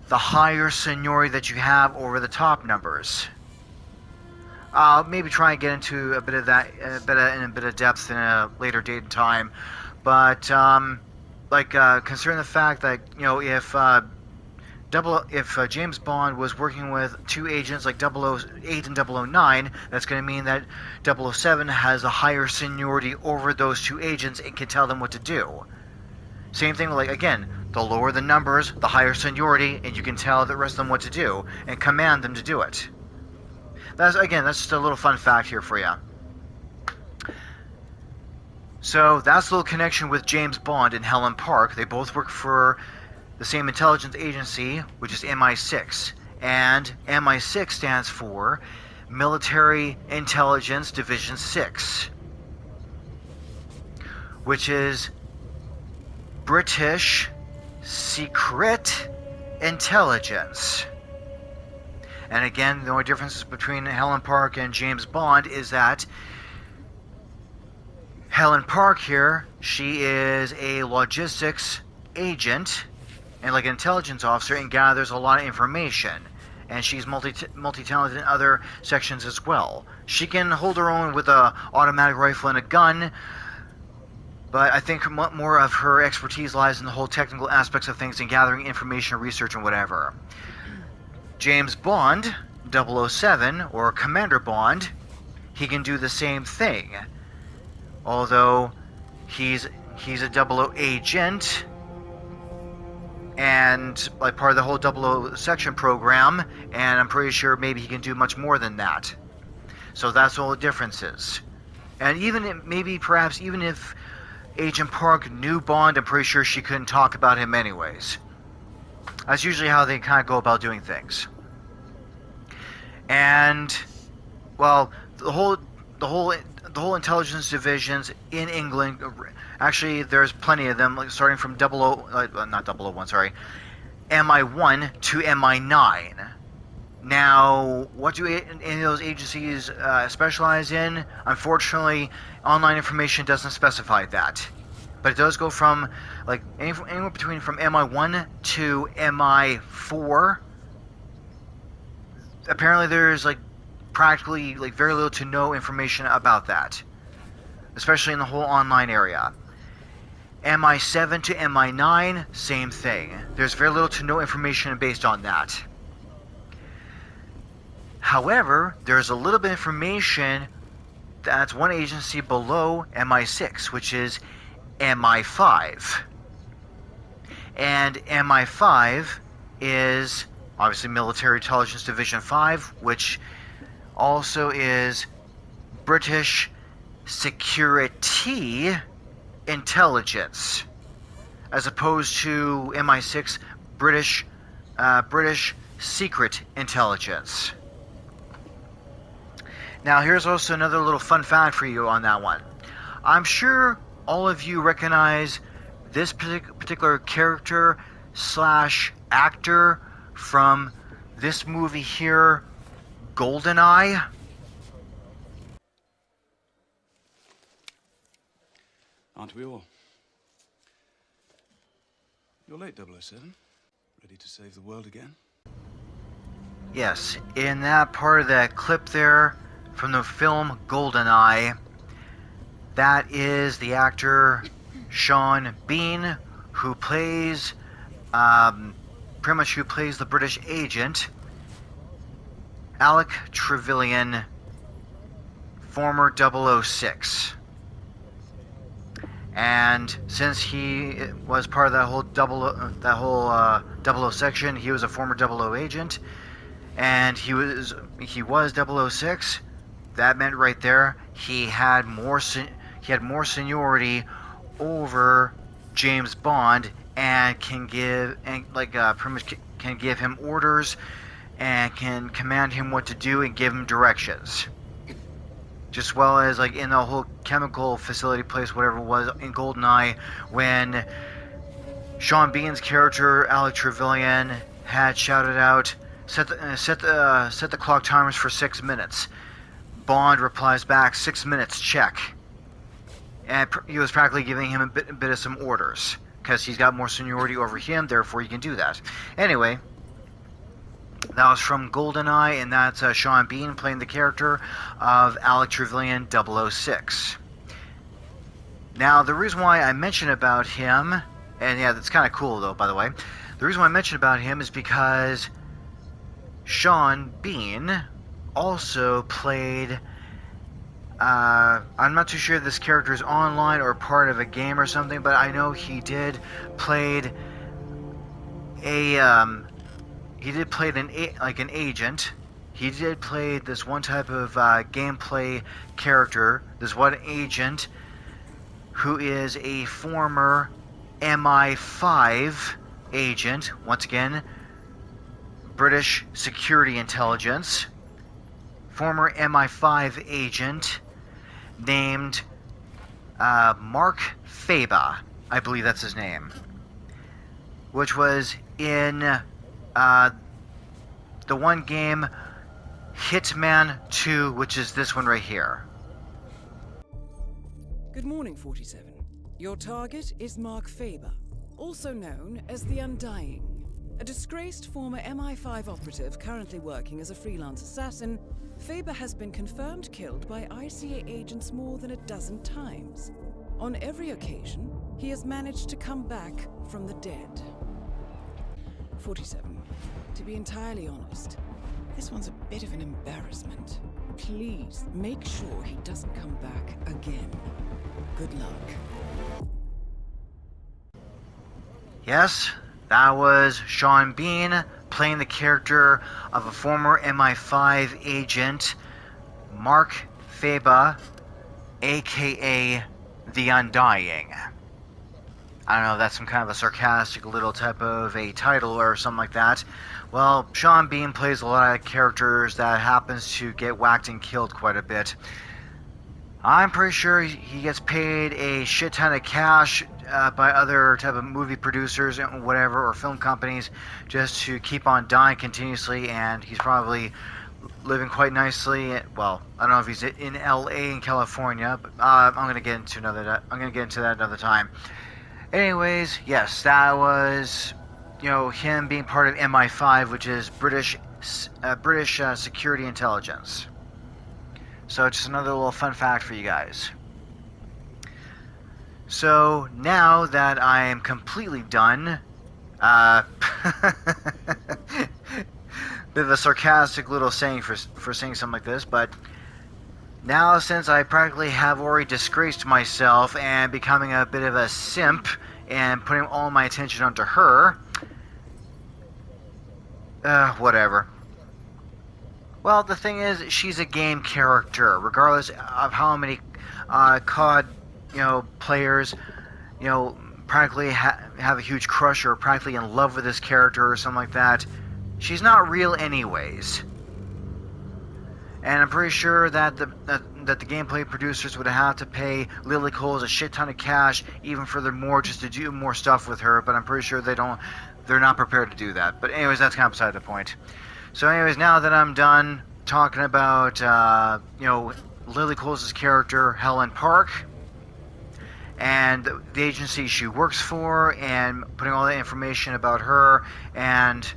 the higher seniority that you have over the top numbers. I'll maybe try and get into a bit of that in a bit of depth in a later date and time, but considering the fact that if James Bond was working with two agents like 008 and 009, that's going to mean that 007 has a higher seniority over those two agents and can tell them what to do. Same thing, like, again, the lower the numbers, the higher seniority, and you can tell the rest of them what to do and command them to do it. That's just a little fun fact here for you. So that's a little connection with James Bond and Helen Park. They both work for the same intelligence agency, which is MI6. And MI6 stands for Military Intelligence Division 6, which is British Secret Intelligence. And again, the only difference between Helen Park and James Bond is that Helen Park here, she is a logistics agent and like an intelligence officer and gathers a lot of information. And she's multi-talented in other sections as well. She can hold her own with a automatic rifle and a gun, but I think more of her expertise lies in the whole technical aspects of things and gathering information, research, and whatever. James Bond, 007, or Commander Bond, he can do the same thing. although he's a 00 agent and like part of the whole 00 section program, and I'm pretty sure maybe he can do much more than that. So that's all the differences. And perhaps even if Agent Park knew Bond, I'm pretty sure she couldn't talk about him anyways. That's usually how they kind of go about doing things. And, well, the whole intelligence divisions in England, actually there's plenty of them, like starting from MI1 to MI9. Now, what do any of those agencies specialize in? Unfortunately, online information doesn't specify that. But it does go from, like, anywhere between from MI1 to MI4. Apparently there's, like, practically, like, very little to no information about that. Especially in the whole online area. MI7 to MI9, same thing. There's very little to no information based on that. However, there's a little bit of information that's one agency below MI6, which is MI5. And MI5 is obviously Military Intelligence Division 5, which also is British Security Intelligence, as opposed to MI6, British Secret Intelligence. Now, here's also another little fun fact for you on that one. I'm sure all of you recognize this particular character / actor from this movie here, Goldeneye. Aren't we all? You're late, 007. Ready to save the world again? Yes, in that part of that clip there from the film Goldeneye, that is the actor Sean Bean, who plays the British agent Alec Trevelyan, former 006. And since he was part of that whole 00 section, he was a former 00 agent, and he was 006. That meant right there he had more seniority over James Bond and can give him orders and can command him what to do and give him directions. Just well as like in the whole chemical facility place, whatever it was in Goldeneye, when Sean Bean's character Alec Trevelyan had shouted out, set the clock timers for 6 minutes. Bond replies back, 6 minutes, check. And he was practically giving him a bit of some orders, because he's got more seniority over him, therefore he can do that. Anyway, that was from Goldeneye, and that's Sean Bean playing the character of Alec Trevelyan, 006. Now, the reason why I mentioned about him, and yeah, that's kind of cool though, by the way. The reason why I mentioned about him is because Sean Bean also played, I'm not too sure if this character is online or part of a game or something, but I know he did played an agent. He did play this one type of gameplay character, this one agent who is a former MI5 agent, once again, British Security Intelligence, former MI5 agent named Mark Faba, I believe that's his name, which was in the one game Hitman 2, which is this one right here. Good morning, 47. Your target is Mark Faba, also known as the Undying, a disgraced former MI5 operative currently working as a freelance assassin. Faba has been confirmed killed by ICA agents more than a dozen times. On every occasion, he has managed to come back from the dead. 47. To be entirely honest, This one's a bit of an embarrassment. Please, make sure he doesn't come back again. Good luck. Yes, that was Sean Bean playing the character of a former MI5 agent, Mark Faba, aka the Undying. I don't know, that's some kind of a sarcastic little type of a title or something like that. Well, Sean Bean plays a lot of characters that happens to get whacked and killed quite a bit. I'm pretty sure he gets paid a shit ton of cash by other type of movie producers and whatever, or film companies, just to keep on dying continuously, and he's probably living quite nicely. Well, I don't know if he's in LA in California, but I'm gonna get into that another time. Anyways, yes, that was, him being part of MI5, which is British Security Intelligence. So just another little fun fact for you guys. So now that I am completely done, bit of a sarcastic little saying for saying something like this, but now since I practically have already disgraced myself and becoming a bit of a simp and putting all my attention onto her, whatever. Well, the thing is, she's a game character, regardless of how many COD, players, practically have a huge crush or practically in love with this character or something like that. She's not real anyways. And I'm pretty sure that the gameplay producers would have to pay Lily Coles a shit ton of cash, even furthermore, just to do more stuff with her. But I'm pretty sure they're not prepared to do that. But anyways, that's kind of beside the point. So anyways, now that I'm done talking about Lily Coles' character, Helen Park, and the agency she works for, and putting all the information about her and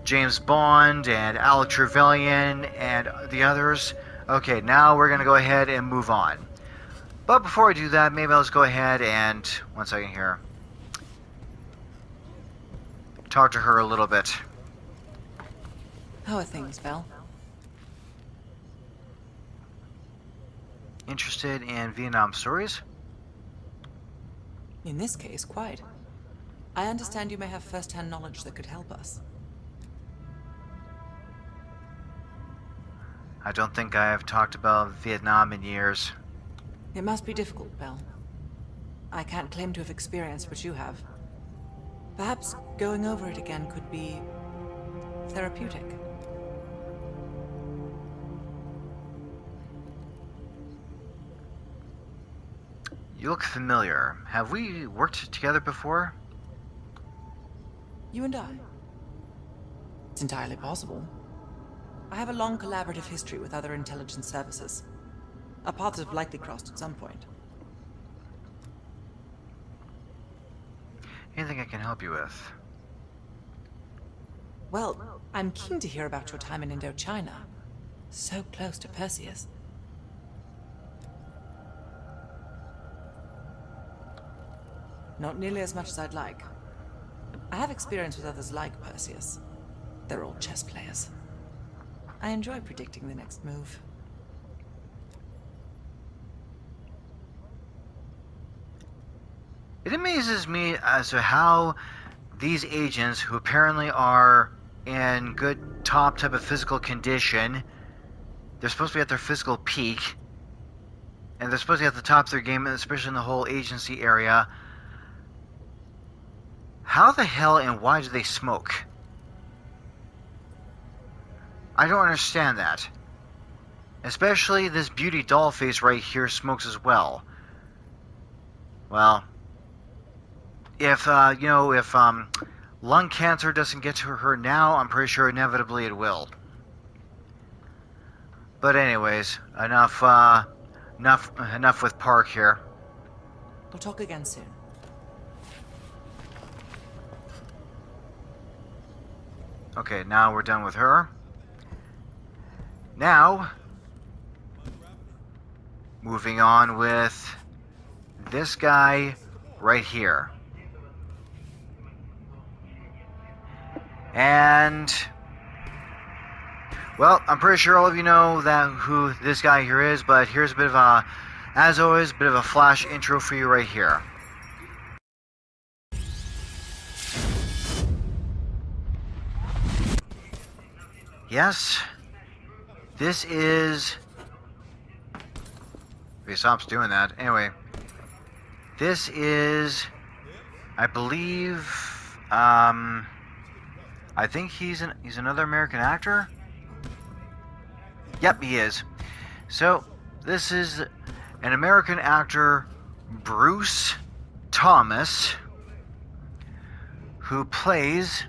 James Bond and Alec Trevelyan and the others. Okay, now we're going to go ahead and move on. But before I do that, maybe I'll just go ahead and, one second here, talk to her a little bit. How are things, Belle? Interested in Vietnam stories? In this case, quite. I understand you may have first-hand knowledge that could help us. I don't think I have talked about Vietnam in years. It must be difficult, Belle. I can't claim to have experienced what you have. Perhaps going over it again could be therapeutic. You look familiar. Have we worked together before? You and I? It's entirely possible. I have a long collaborative history with other intelligence services. Our paths have likely crossed at some point. Anything I can help you with? Well, I'm keen to hear about your time in Indochina. So close to Perseus. Not nearly as much as I'd like. I have experience with others like Perseus. They're all chess players. I enjoy predicting the next move. It amazes me as to how these agents, who apparently are in good top type of physical condition, they're supposed to be at their physical peak, and they're supposed to be at the top of their game, especially in the whole agency area. How the hell and why do they smoke? I don't understand that. Especially this beauty doll face right here smokes as well. Well, if lung cancer doesn't get to her now, I'm pretty sure inevitably it will. But anyways, enough with Park here. We'll talk again soon. Okay, now we're done with her. Now, moving on with this guy right here. And Well, I'm pretty sure all of you know who this guy here is, but here's a bit of a, as always, a bit of a flash intro for you right here. Yes, this is... If he stops doing that. Anyway, this is, I believe, I think he's another American actor. Yep, he is. So, this is an American actor, Bruce Thomas, who plays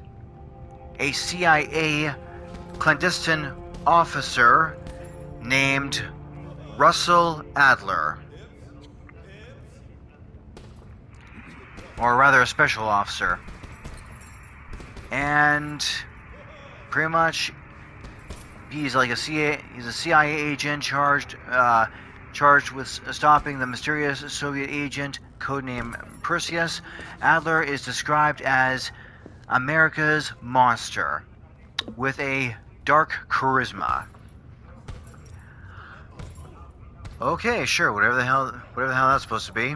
a CIA clandestine officer named Russell Adler. Or rather, a special officer. And pretty much he's like a CIA agent charged with stopping the mysterious Soviet agent codenamed Perseus. Adler is described as America's monster with a dark charisma. Okay, sure, whatever the hell that's supposed to be.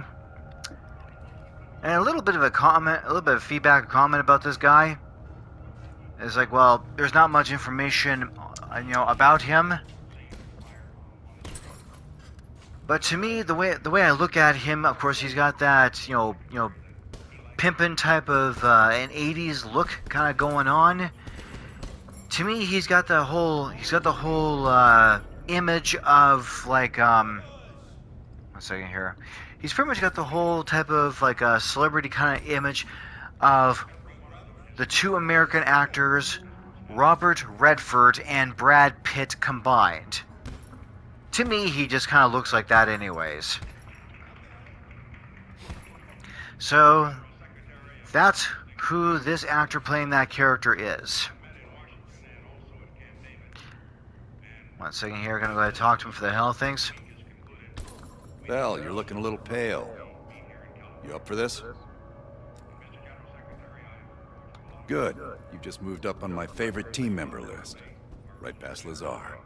And a little bit of a comment, a little bit of feedback, comment about this guy. It's like, well, there's not much information, about him. But to me, the way I look at him, of course, he's got that, pimpin' type of an '80s look kind of going on. To me, he's got the whole image of like one second here. He's pretty much got the whole type of like a celebrity kind of image of the two American actors, Robert Redford and Brad Pitt combined. To me, he just kind of looks like that anyways. So, that's who this actor playing that character is. One second here, gonna go ahead and talk to him for the hell of things. Bell, you're looking a little pale. You up for this? Good. You've just moved up on my favorite team member list. Right past Lazar.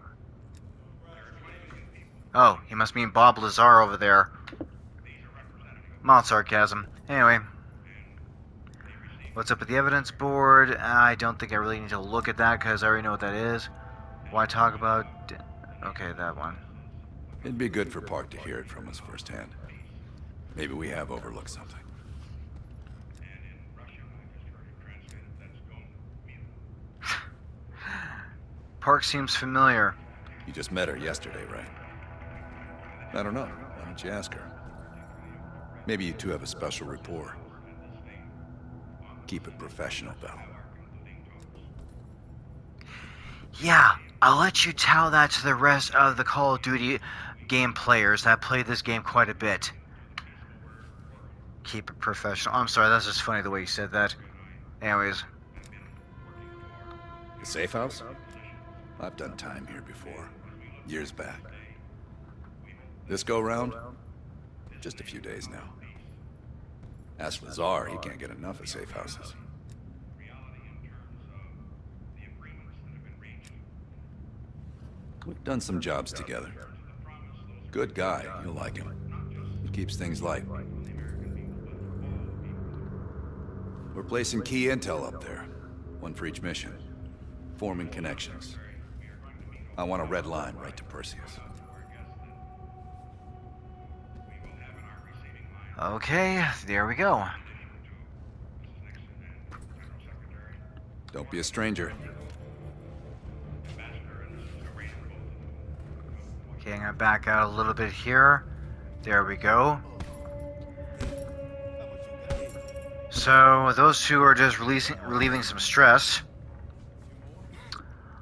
Oh, he must mean Bob Lazar over there. Mild sarcasm. Anyway. What's up with the evidence board? I don't think I really need to look at that because I already know what that is. Why talk about... Okay, that one. It'd be good for Park to hear it from us firsthand. Maybe we have overlooked something. Park seems familiar. You just met her yesterday, right? I don't know. Why don't you ask her? Maybe you two have a special rapport. Keep it professional, Bell. Yeah, I'll let you tell that to the rest of the Call of Duty game players that play this game quite a bit. Keep it professional. I'm sorry, that's just funny the way you said that. Anyways. The Safehouse? I've done time here before. Years back. This go-round? Just a few days now. Ask Lazar, he can't get enough of Safehouses. We've done some jobs together. Good guy, you'll like him. He keeps things light. We're placing key intel up there. One for each mission. Forming connections. I want a red line right to Perseus. Okay, there we go. Don't be a stranger. Okay, I'm gonna back out a little bit here. There we go. So, those two are just relieving some stress.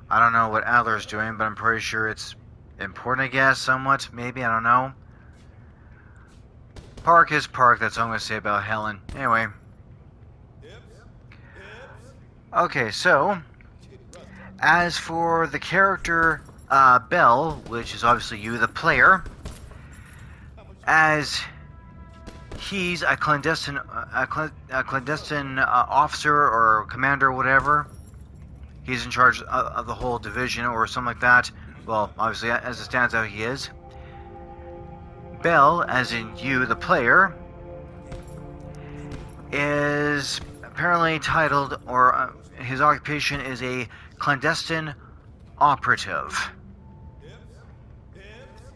I don't know what Adler's doing, but I'm pretty sure it's important, I guess, somewhat, maybe, I don't know. Park is Park, that's all I'm gonna say about Helen. Anyway. Okay, so, as for the character Bell, which is obviously you, the player, as he's a clandestine officer or commander or whatever, he's in charge of the whole division or something like that. Well, obviously, as it stands out, he is. Bell, as in you, the player, is apparently titled, or his occupation is a clandestine operative.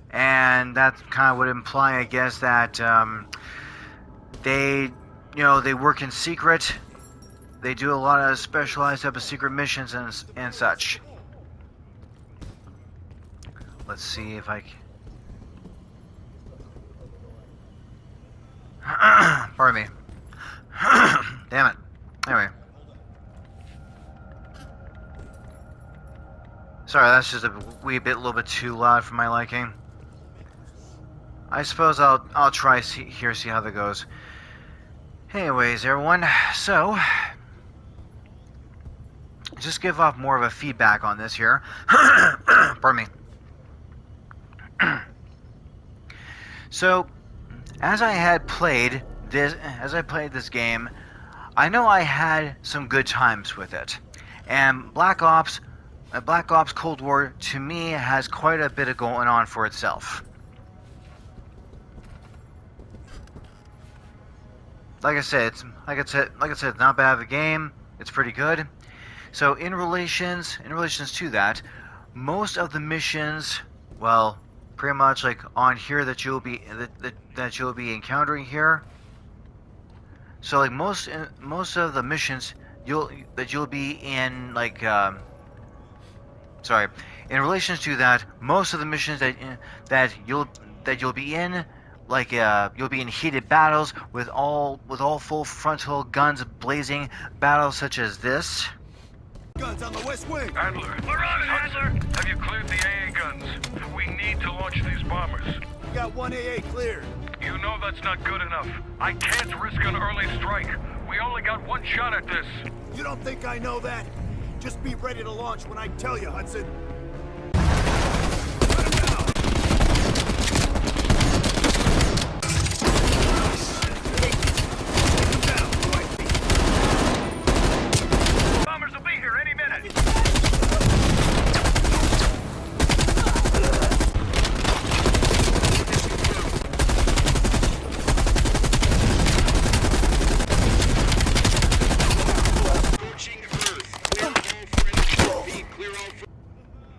And that kind of would imply, I guess, that they work in secret. They do a lot of specialized type of secret missions and such. Let's see if I can... Pardon me. Damn it. Anyway. Sorry, that's just a little bit too loud for my liking. I suppose I'll try see how that goes. Anyways, everyone, so just give off more of a feedback on this here. Pardon me. So, as I played this game, I know I had some good times with it, and Black Ops Cold War to me has quite a bit of going on for itself. Like I said, it's not bad of a game. It's pretty good. So in relations to that, most of the missions, well, pretty much like on here that you'll be encountering here. So like most of the missions you'll be in, like in relation to that, most of the missions that you'll be in, like you'll be in heated battles with all full frontal guns blazing, battles such as this. Guns on the west wing. Adler. We're on it, Adler. Have you cleared the AA guns? We need to launch these bombers. We got one AA cleared. You know that's not good enough. I can't risk an early strike. We only got one shot at this. You don't think I know that? Just be ready to launch when I tell you, Hudson.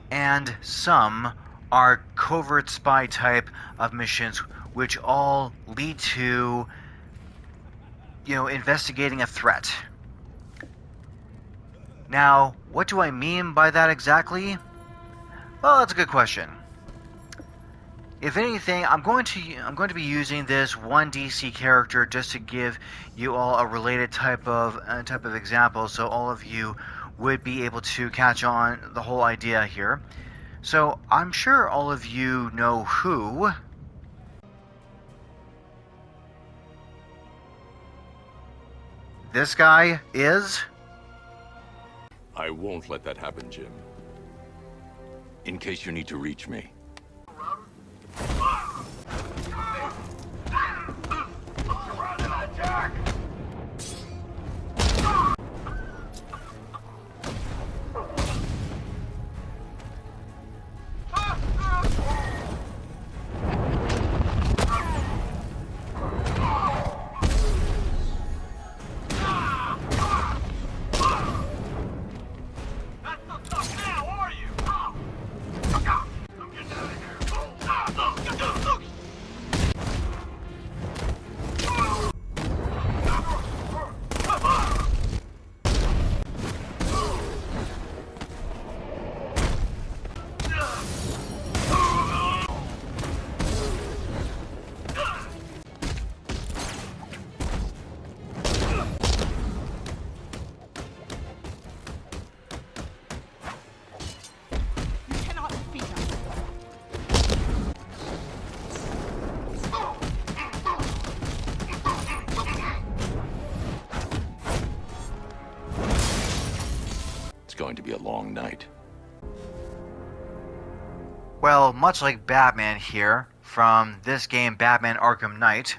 And some are covert spy type of missions, which all lead to, investigating a threat. Now, what do I mean by that exactly? Well, that's a good question. If anything, I'm going to be using this one DC character just to give you all a related type of example, so all of you would be able to catch on the whole idea here. So I'm sure all of you know who this guy is. I won't let that happen, Jim. In case you need to reach me. Going to be a long night. Well, much like Batman here from this game, Batman Arkham Knight,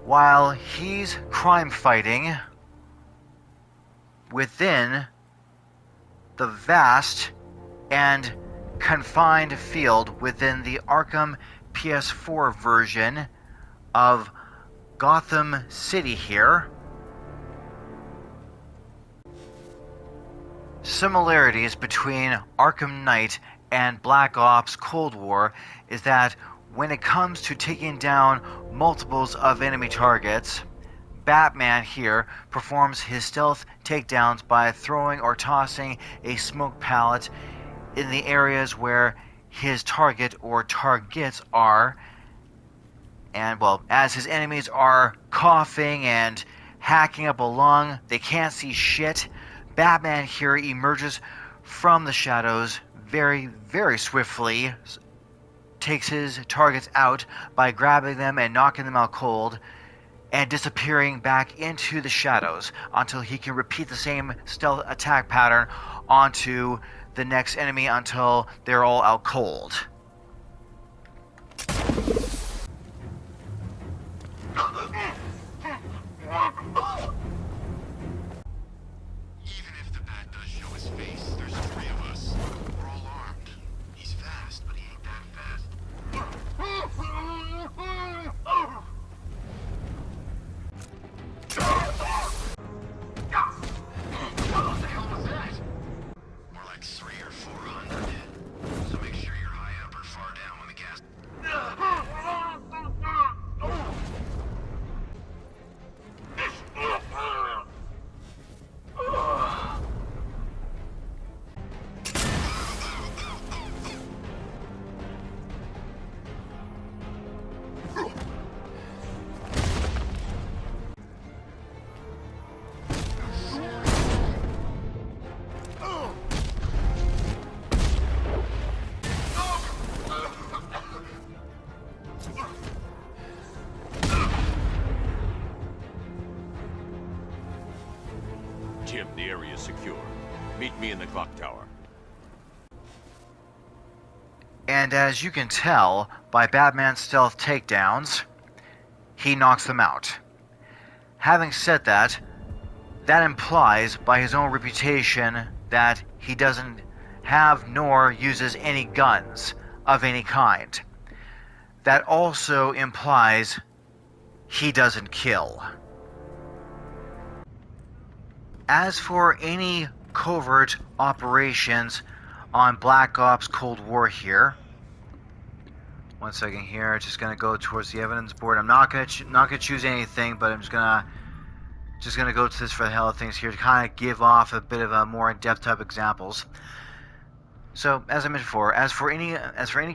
while he's crime fighting, within the vast and confined field within the Arkham PS4 version of Gotham City here. Similarities between Arkham Knight and Black Ops Cold War is that when it comes to taking down multiples of enemy targets, Batman here performs his stealth takedowns by throwing or tossing a smoke pallet in the areas where his target or targets are, and well, as his enemies are coughing and hacking up a lung, they can't see shit. Batman here emerges from the shadows very, very swiftly, takes his targets out by grabbing them and knocking them out cold, and disappearing back into the shadows until he can repeat the same stealth attack pattern onto the next enemy until they're all out cold. Even if the bat does show his face, there's 3 of us. We're all armed. He's fast, but he ain't that fast. What the hell was that? More like 300 or 400. So make sure you're high up or far down when the gas... Jim, the area is secure. Meet me in the clock tower. And as you can tell by Batman's stealth takedowns, he knocks them out. Having said that, that implies by his own reputation that he doesn't have nor uses any guns of any kind. That also implies he doesn't kill. As for any covert operations on Black Ops Cold War here, one second here, just gonna go towards the evidence board. I'm not gonna choose anything, but I'm just gonna go to this for the hell of things here to kind of give off a bit of a more in-depth type examples. So, as I mentioned before, as for any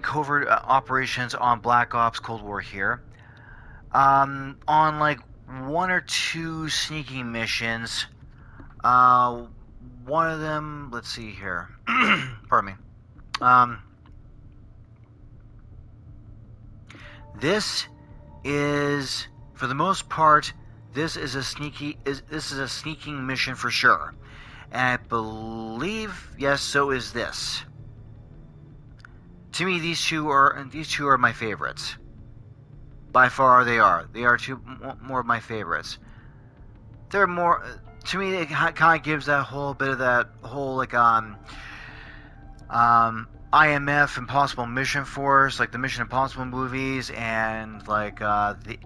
covert operations on Black Ops Cold War here, on like 1 or 2 sneaking missions. One of them, let's see here. Pardon me. This is, for the most part, this is a sneaking mission for sure. And I believe, yes, so is this. To me, these two are my favorites. By far, they are. They are two more of my favorites. They're more. To me, it kind of gives that whole bit of that whole like IMF Impossible Mission Force, like the Mission Impossible movies, and like the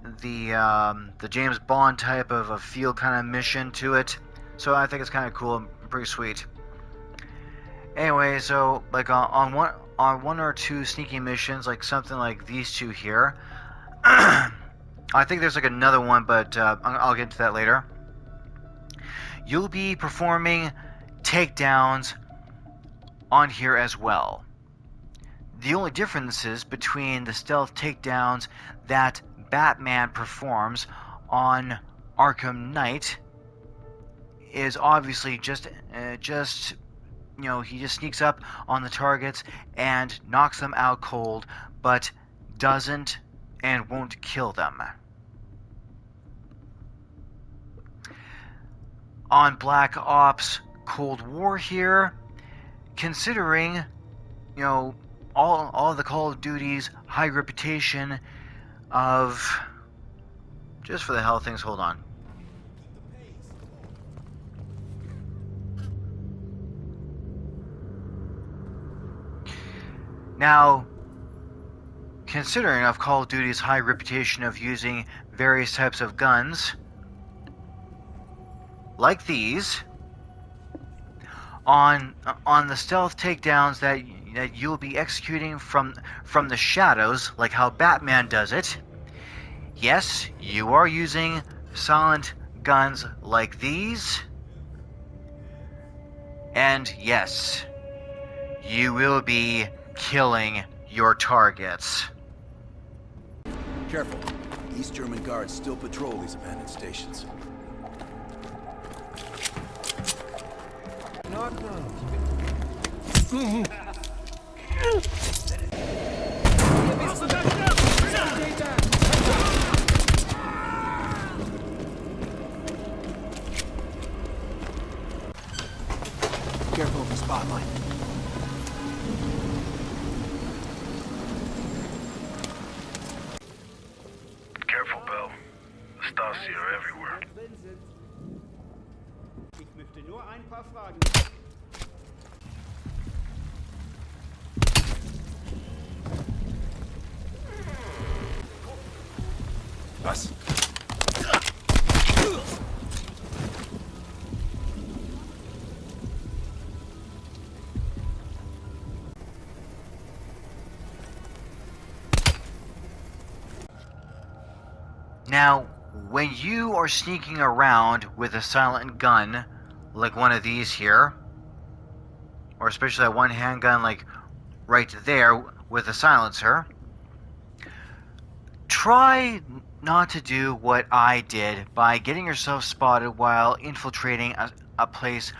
James Bond type of a feel kind of mission to it. So I think it's kind of cool and pretty sweet. Anyway, so like on 1 or 2 sneaky missions, like something like these 2 here. I think there's like another one, but I'll get into that later. You'll be performing takedowns on here as well. The only differences between the stealth takedowns that Batman performs on Arkham Knight is obviously just you know, he just sneaks up on the targets and knocks them out cold, but doesn't and won't kill them. On Black Ops Cold War here, considering, you know, all of the Call of Duty's high reputation of, just for the hell of things, hold on. Now, considering of Call of Duty's high reputation of using various types of guns, like these, on the stealth takedowns that you'll be executing from the shadows, like how Batman does it, yes, you are using silent guns like these, and yes, you will be killing your targets. Careful. East German guards still patrol these abandoned stations. Careful of the spotlight. Careful, Bill. The Stasi are everywhere. Ich möchte nur ein paar Fragen. Was? Now, when you are sneaking around with a silent gun, like one of these here, or especially that one handgun like right there with a silencer, try not to do what I did by getting yourself spotted while infiltrating a place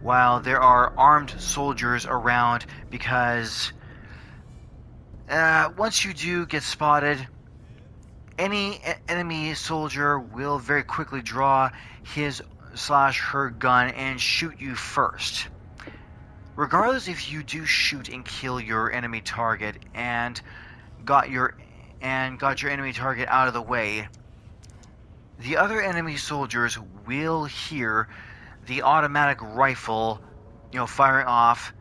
while there are armed soldiers around, because once you do get spotted, any enemy soldier will very quickly draw his/her gun and shoot you first. Regardless if you do shoot and kill your enemy target and got your enemy target out of the way, the other enemy soldiers will hear the automatic rifle, firing off.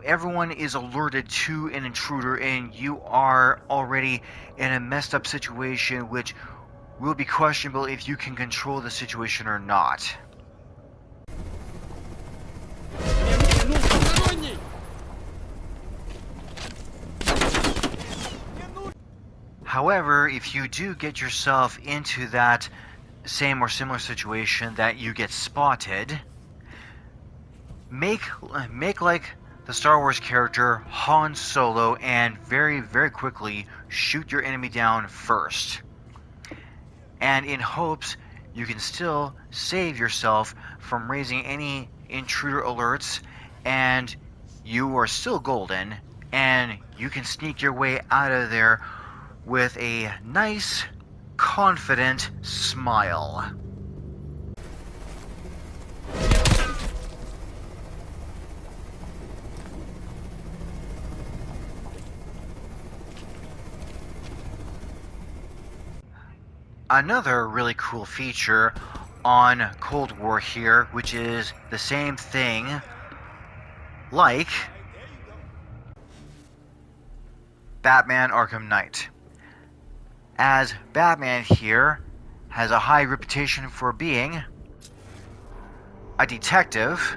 Everyone is alerted to an intruder, and you are already in a messed up situation, which will be questionable if you can control the situation or not. However, if you do get yourself into that same or similar situation that you get spotted, make like the Star Wars character Han Solo and very, very quickly shoot your enemy down first. And in hopes you can still save yourself from raising any intruder alerts, and you are still golden, and you can sneak your way out of there with a nice, confident smile. Another really cool feature on Cold War here, which is the same thing like Batman Arkham Knight. As Batman here has a high reputation for being a detective,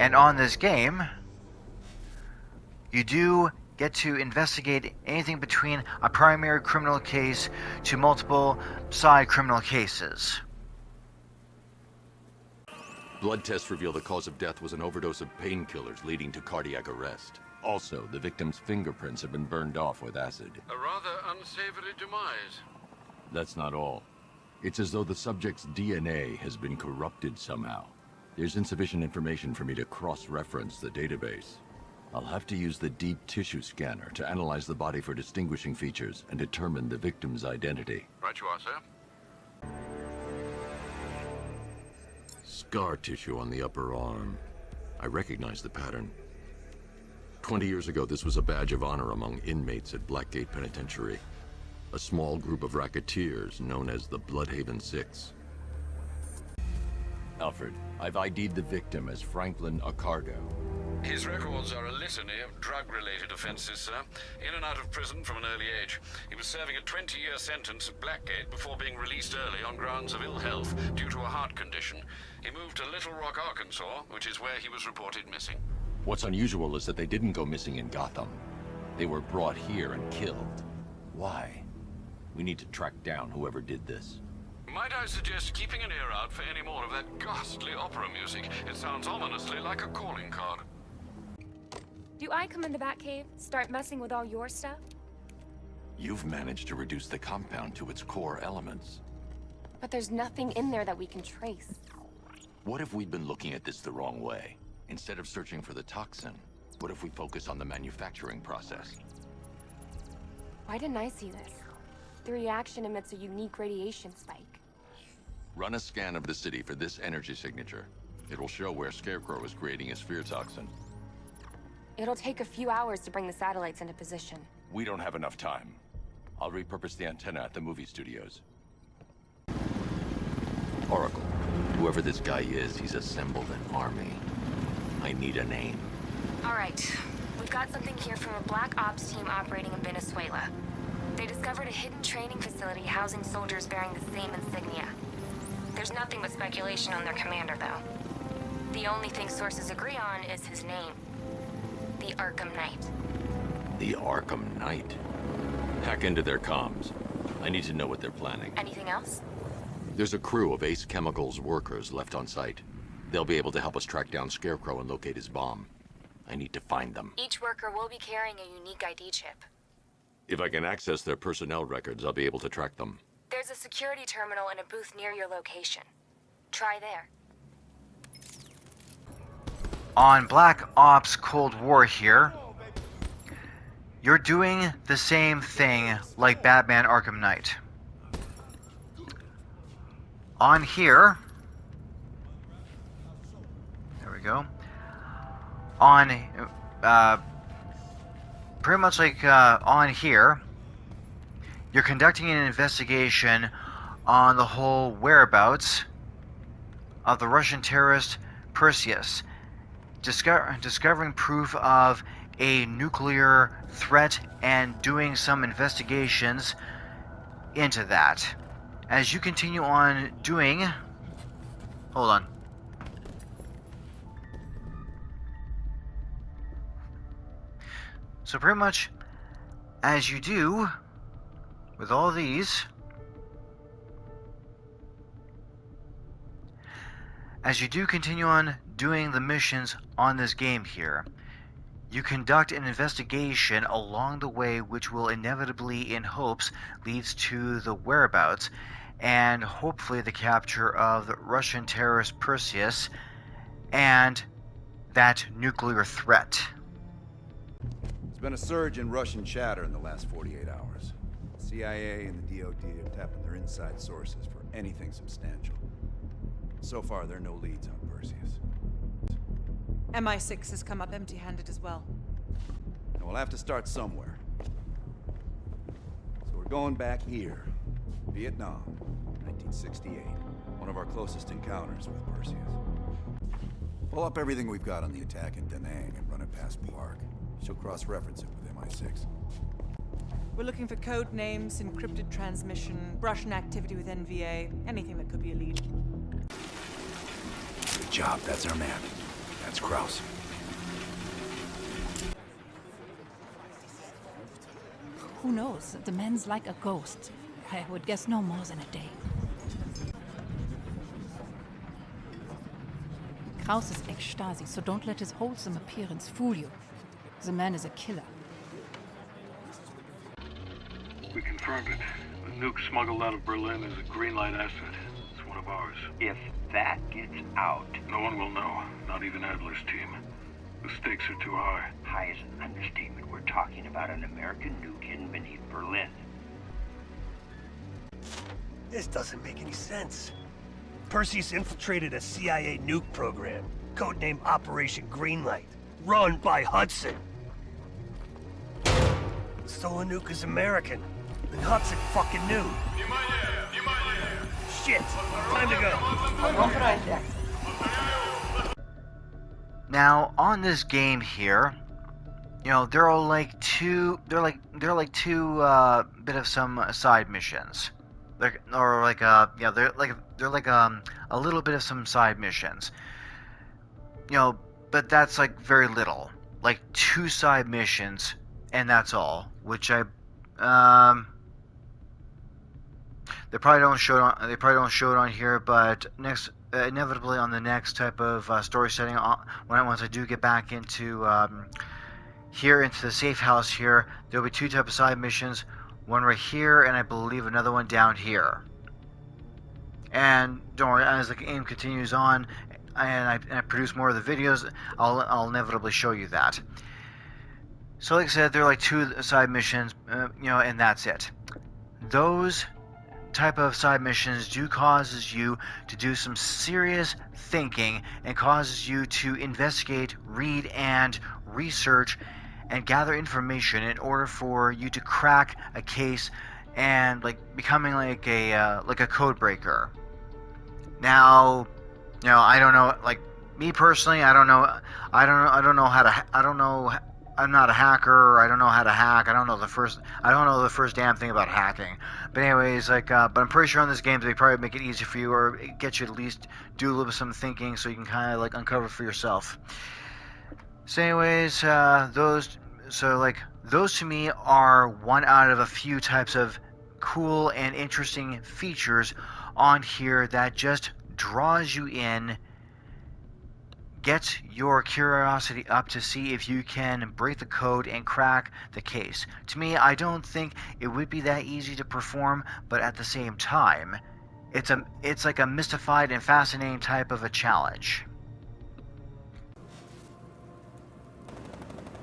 and on this game you do get to investigate anything between a primary criminal case to multiple side criminal cases. Blood tests reveal the cause of death was an overdose of painkillers leading to cardiac arrest. Also, the victim's fingerprints have been burned off with acid. A rather unsavory demise. That's not all. It's as though the subject's DNA has been corrupted somehow. There's insufficient information for me to cross-reference the database. I'll have to use the deep tissue scanner to analyze the body for distinguishing features and determine the victim's identity. Right you are, sir. Scar tissue on the upper arm. I recognize the pattern. 20 years ago, this was a badge of honor among inmates at Blackgate Penitentiary. A small group of racketeers known as the Bloodhaven Six. Alfred, I've ID'd the victim as Franklin Accardo. His records are a litany of drug-related offenses, sir. In and out of prison from an early age. He was serving a 20-year sentence at Blackgate before being released early on grounds of ill health due to a heart condition. He moved to Little Rock, Arkansas, which is where he was reported missing. What's unusual is that they didn't go missing in Gotham. They were brought here and killed. Why? We need to track down whoever did this. Might I suggest keeping an ear out for any more of that ghastly opera music? It sounds ominously like a calling card. Do I come in the Batcave, start messing with all your stuff? You've managed to reduce the compound to its core elements. But there's nothing in there that we can trace. What if we'd been looking at this the wrong way? Instead of searching for the toxin, what if we focus on the manufacturing process? Why didn't I see this? The reaction emits a unique radiation spike. Run a scan of the city for this energy signature. It will show where Scarecrow is creating his fear toxin. It'll take a few hours to bring the satellites into position. We don't have enough time. I'll repurpose the antenna at the movie studios. Oracle, whoever this guy is, he's assembled an army. I need a name. All right. We've got something here from a Black Ops team operating in Venezuela. They discovered a hidden training facility housing soldiers bearing the same insignia. There's nothing but speculation on their commander, though. The only thing sources agree on is his name. The Arkham Knight. The Arkham Knight? Hack into their comms. I need to know what they're planning. Anything else? There's a crew of Ace Chemicals workers left on site. They'll be able to help us track down Scarecrow and locate his bomb. I need to find them. Each worker will be carrying a unique ID chip. If I can access their personnel records, I'll be able to track them. There's a security terminal in a booth near your location. Try there. On Black Ops Cold War here, you're doing the same thing like Batman Arkham Knight. On here, there we go. On, pretty much like on here, you're conducting an investigation on the whole whereabouts of the Russian terrorist Perseus, discovering proof of a nuclear threat and doing some investigations into that. As you continue on doing... Hold on. So pretty much, as you do with all these, as you do continue on doing the missions on this game here, you conduct an investigation along the way which will inevitably, in hopes, leads to the whereabouts and hopefully the capture of the Russian terrorist Perseus and that nuclear threat. There's been a surge in Russian chatter in the last 48 hours. The CIA and the DoD are tapping their inside sources for anything substantial. So far, there are no leads on Perseus. MI6 has come up empty-handed as well. And we'll have to start somewhere. So we're going back here. Vietnam, 1968. One of our closest encounters with Perseus. Pull up everything we've got on the attack in Da Nang and run it past Park. She'll cross-reference it with MI6. We're looking for code names, encrypted transmission, Russian activity with NVA, anything that could be a lead. Good job, that's our man. That's Kraus. Who knows? The man's like a ghost. I would guess no more than a day. Kraus is ex-Stasi, so don't let his wholesome appearance fool you. The man is a killer. We confirmed it. The nuke smuggled out of Berlin is a green light asset. It's one of ours. If that gets out... No one will know, not even Adler's team. The stakes are too high. High is an understatement. We're talking about an American nuke hidden beneath Berlin. This doesn't make any sense. Perseus infiltrated a CIA nuke program, codenamed Operation Greenlight, run by Hudson. The stolen nuke is American, and Hudson fucking knew. Shit! Time to go! Now, on this game here, you know, there are like two bit of some side missions. They're like a little bit of some side missions. You know, but that's like very little. Like 2 side missions and that's all, which they probably don't show it on here, but inevitably on the next type of story setting, once I do get back into here into the safe house here, there'll be 2 types of side missions, one right here and I believe another one down here. And don't worry, as the game continues on and I produce more of the videos, I'll inevitably show you that. So like I said, there are like 2 side missions, you know, and that's it. Those type of side missions do causes you to do some serious thinking and causes you to investigate, read, and research and gather information in order for you to crack a case and like becoming like a code breaker. Now, you know, I don't know, like me personally, I'm not a hacker. I don't know how to hack. I don't know the first damn thing about hacking. But anyways, like, but I'm pretty sure on this game they probably make it easy for you or get you to at least do a little bit of some thinking so you can kind of like uncover for yourself. So anyways, those to me are one out of a few types of cool and interesting features on here that just draws you in, gets your curiosity up to see if you can break the code and crack the case. To me, I don't think it would be that easy to perform, but at the same time, it's like a mystified and fascinating type of a challenge.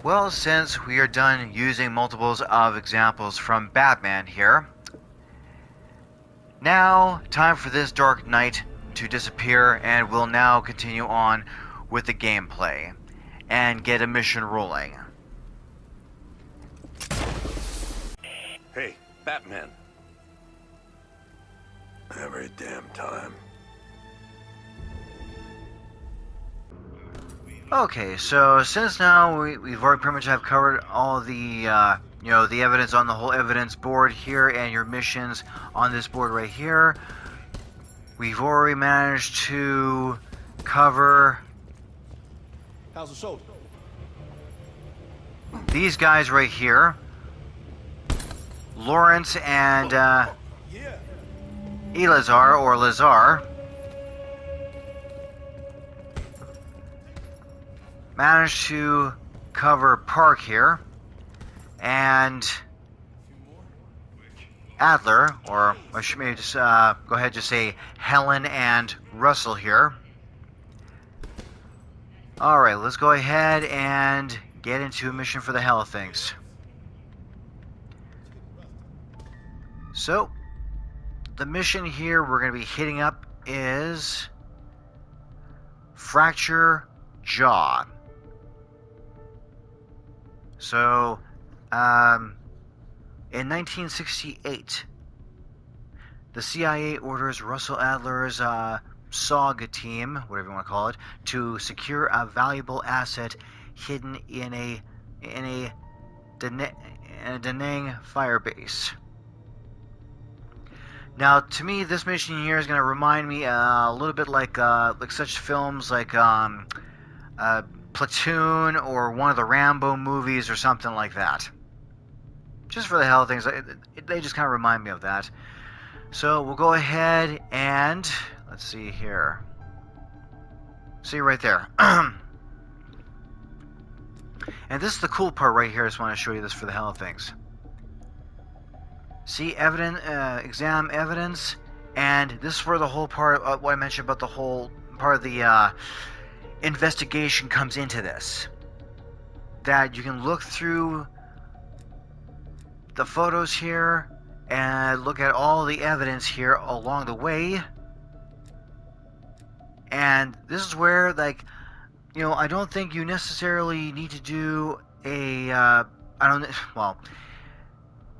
Well, since we are done using multiples of examples from Batman here, now time for this Dark Knight to disappear, and we'll now continue on with the gameplay and get a mission rolling. Hey, Batman. Every damn time. Okay, so since now we've already pretty much have covered all the you know, the evidence on the whole evidence board here and your missions on this board right here, we've already managed to cover How's the soldier? these guys right here, Lawrence and Eleazar or Lazar. Managed to cover Park here, and Adler, or I should maybe just go ahead and just say Helen and Russell here. Alright, let's go ahead and get into a mission for the hell of things. So, the mission here we're going to be hitting up is Fracture Jaw. So, in 1968, the CIA orders Russell Adler's SOG team, whatever you want to call it, to secure a valuable asset hidden in a Da Nang firebase. Now, to me, this mission here is going to remind me a little bit like such films like Platoon or one of the Rambo movies or something like that. Just for the hell of things, they just kind of remind me of that. So we'll go ahead and let's see here. See right there. And this is the cool part right here. I just want to show you this for the hell of things. See evidence, exam evidence, and this is where the whole part of what I mentioned about the whole part of the investigation comes into this. That you can look through the photos here and look at all the evidence here along the way. And this is where, like, you know, I don't think you necessarily need to do a,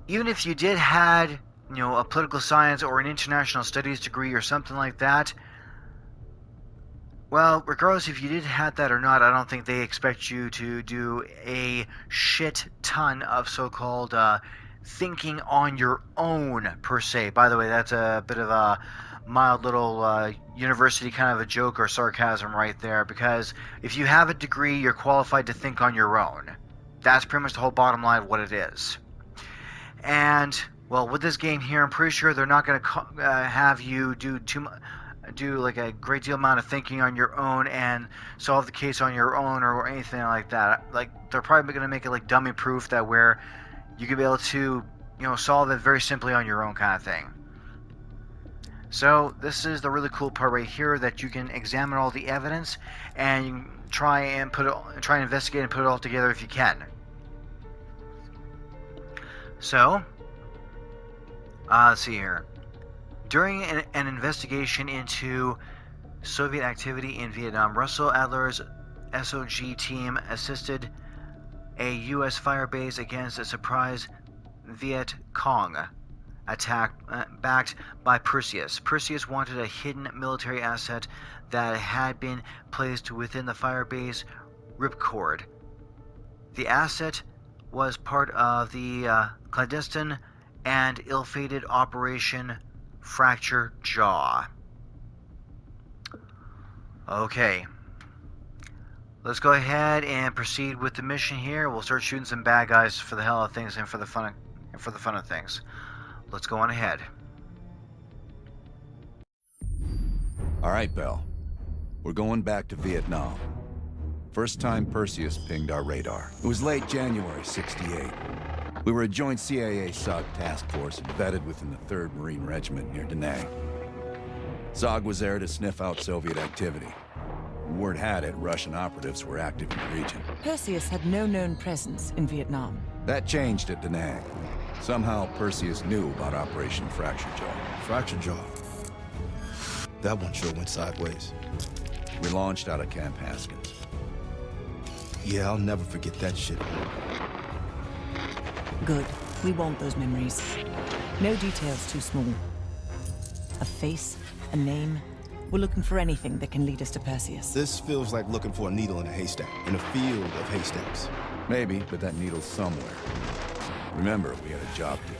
even if you did had, you know, a political science or an international studies degree or something like that, Well, regardless if you did have that or not, I don't think they expect you to do a shit ton of so-called thinking on your own, per se. By the way, that's a bit of a mild little university kind of a joke or sarcasm right there, because if you have a degree, you're qualified to think on your own. That's pretty much the whole bottom line of what it is. And, well, with this game here, I'm pretty sure they're not going to have you do like a great deal amount of thinking on your own and solve the case on your own or anything like that. Like, they're probably going to make it like dummy proof, that where you can be able to, solve it very simply on your own kind of thing. So this is the really cool part right here, that you can examine all the evidence and you can try and investigate and put it all together if you can. So, let's see here. During an investigation into Soviet activity in Vietnam, Russell Adler's SOG team assisted a U.S. firebase against a surprise Viet Cong attack backed by Perseus. Perseus wanted a hidden military asset that had been placed within the firebase Ripcord. The asset was part of the clandestine and ill-fated Operation Fracture Jaw. Okay. Let's go ahead and proceed with the mission here. We'll start shooting some bad guys for the hell of things and for the fun of things. Let's go on ahead. All right, Bell. We're going back to Vietnam. First time Perseus pinged our radar. It was late January '68. We were a joint CIA-SOG task force embedded within the 3rd Marine Regiment near Da Nang. SOG was there to sniff out Soviet activity. Word had it, Russian operatives were active in the region. Perseus had no known presence in Vietnam. That changed at Da Nang. Somehow Perseus knew about Operation Fracture Jaw. Fracture Jaw. That one sure went sideways. We launched out of Camp Haskins. Yeah, I'll never forget that shit. Good. We want those memories. No details too small. A face, a name. We're looking for anything that can lead us to Perseus. This feels like looking for a needle in a haystack, in a field of haystacks. Maybe, but that needle's somewhere. Remember, we had a job to do.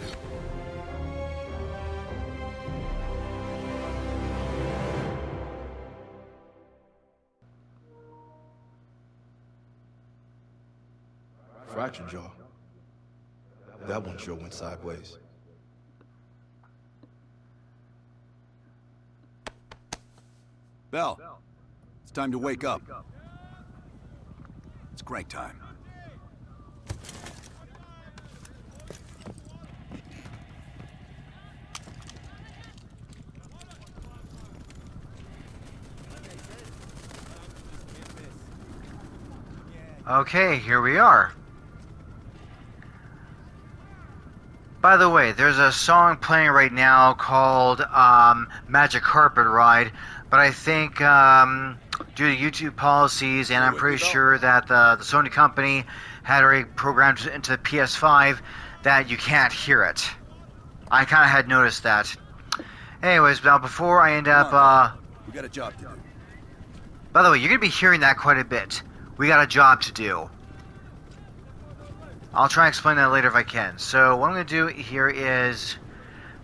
Fracture Jaw. That one sure went sideways. Bell, it's time to wake up. It's crank time. Okay, here we are. By the way, there's a song playing right now called Magic Carpet Ride, but I think due to YouTube policies, and I'm pretty sure that the Sony company had already programmed into the PS5 that you can't hear it. I kind of had noticed that. Anyways, now before I end up... we got a job to do. By the way, you're going to be hearing that quite a bit. We got a job to do. I'll try and explain that later if I can. So what I'm going to do here is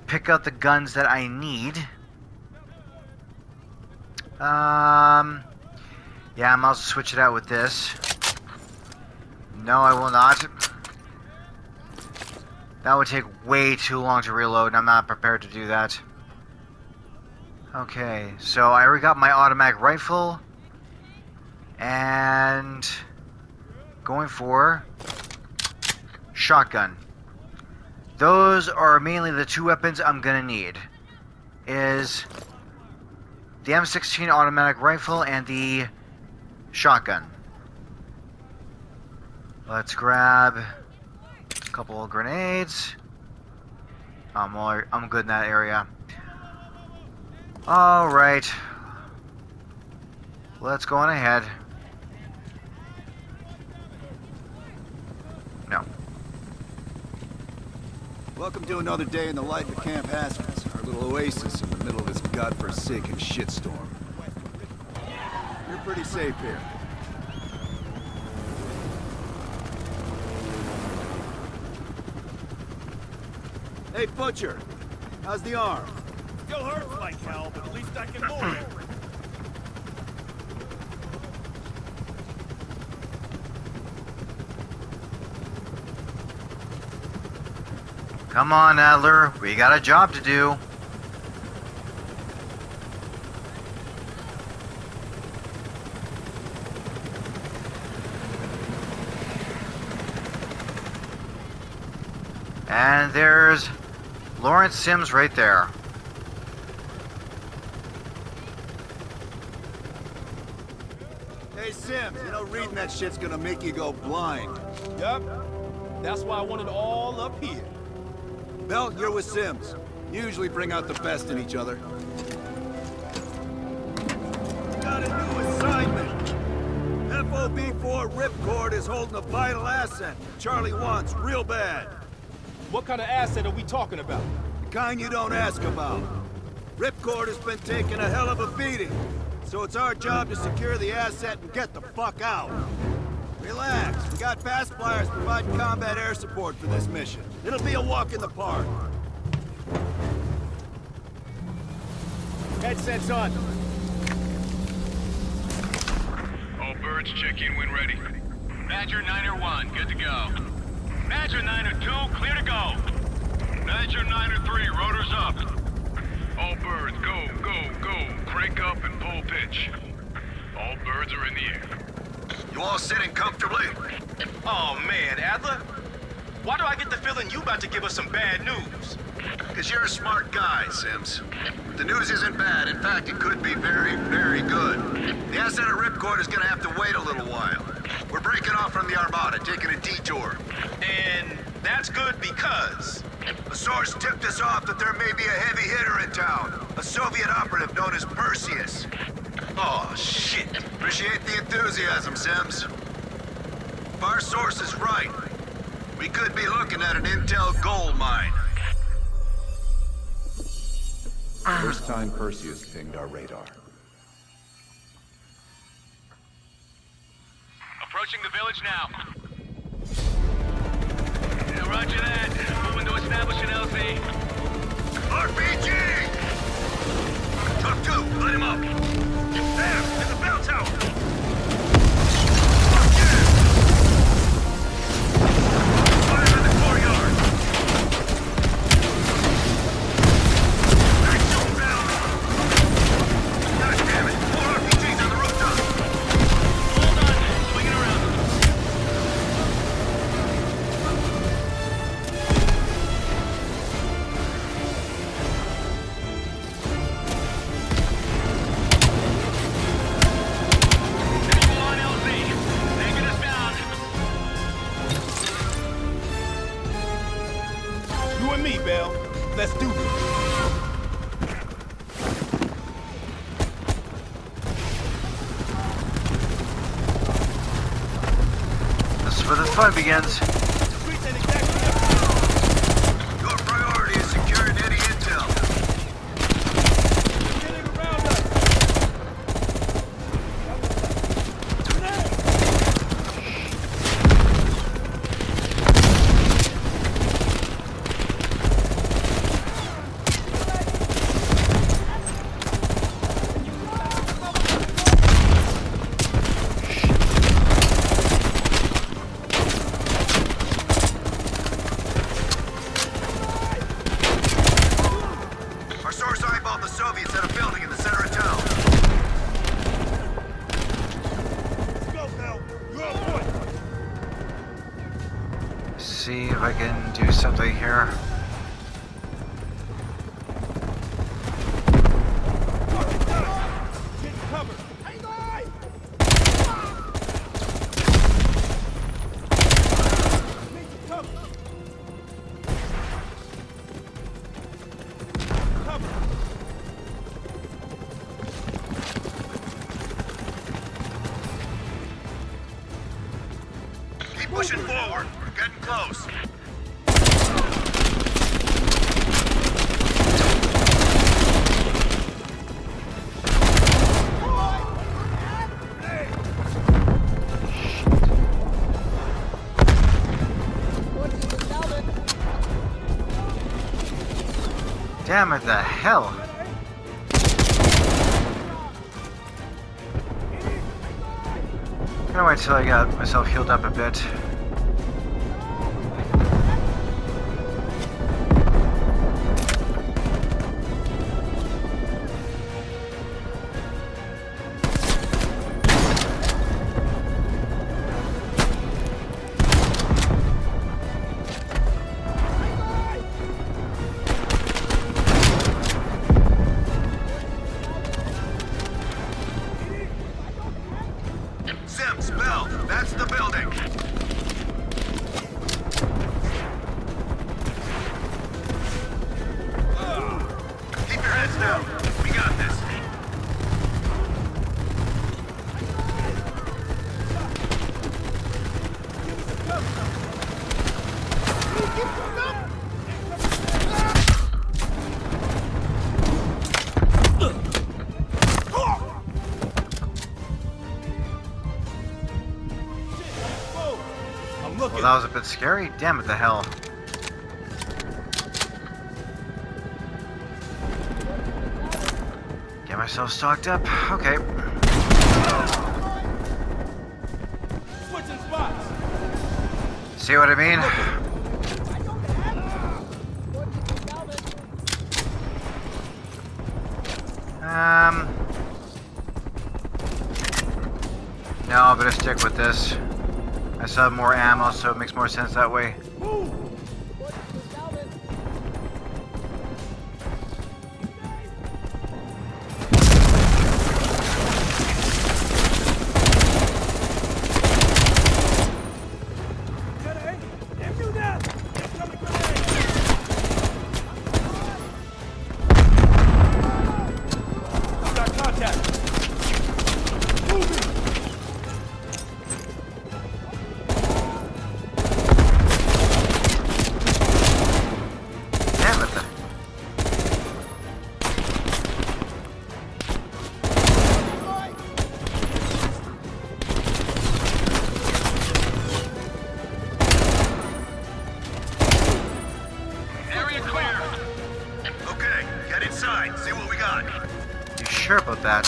pick up the guns that I need. Yeah, I might also switch it out with this. No, I will not. That would take way too long to reload, and I'm not prepared to do that. Okay, so I already got my automatic rifle. And going for shotgun. Those are mainly the two weapons I'm gonna need. Is the M16 automatic rifle and the shotgun. Let's grab a couple of grenades. I'm good in that area. Alright. Let's go on ahead. No. Welcome to another day in the life of Camp Haskins, our little oasis in the middle of this godforsaken shitstorm. pretty safe here. Hey, Butcher. How's the arm? Still hurts like hell, but at least I can move. Come on, Adler. We got a job to do. And there's Lawrence Sims right there. Hey, Sims, you know reading that shit's gonna make you go blind. Yup. That's why I want it all up here. Mel, you're with Sims. You usually bring out the best in each other. Got a new assignment. FOB4 Ripcord is holding a vital asset Charlie wants real bad. What kind of asset are we talking about? The kind you don't ask about. Ripcord has been taking a hell of a beating, so it's our job to secure the asset and get the fuck out. Relax, we got fast flyers providing combat air support for this mission. It'll be a walk in the park. Headsets on. All birds, check in when ready. Badger 9-1, good to go. Badger 9-2, clear to go. Badger 9-3, rotors up. All birds, go, go, go. Crank up and pull pitch. All birds are in the air. You all sitting comfortably? Oh man, Adler. Why do I get the feeling you about to give us some bad news? Because you're a smart guy, Sims. The news isn't bad. In fact, it could be very, very good. The asset at Ripcord is gonna have to wait a little while. We're breaking off from the Armada, taking a detour. And that's good because... A source tipped us off that there may be a heavy hitter in town. A Soviet operative known as Perseus. Oh, shit. Appreciate the enthusiasm, Sims. If our source is right, we could be looking at an intel gold mine. First time Perseus pinged our radar. Approaching the village now. Yeah, roger that. Moving to establish an LZ. RPG! Truck 2, light him up. There, in the bell tower. Fuck yeah! Fire in the courtyard. Back zone down. God damn it, more RPGs on the rooftop. Hold on, swinging around. You and me, Bell. Let's do this. This is where the fun begins. Your priority is securing any intel. Our source eyeballed the Soviets at a building in the center of town. Let's go, Mel. You're on point. See if I can do something here. Get covered. Hang on! Need some cover. Cover. Keep pushing forward. We're getting close. Damn it, the hell! I'm gonna wait till I got myself healed up a bit. Simp's bell. That's the building. Keep your heads down. We got this. Well, that was a bit scary. Damn it, the hell. Get myself stocked up. Okay. Switching spots. See what I mean? No, I better stick with this. I still have more ammo, so it makes more sense that way. Sure about that.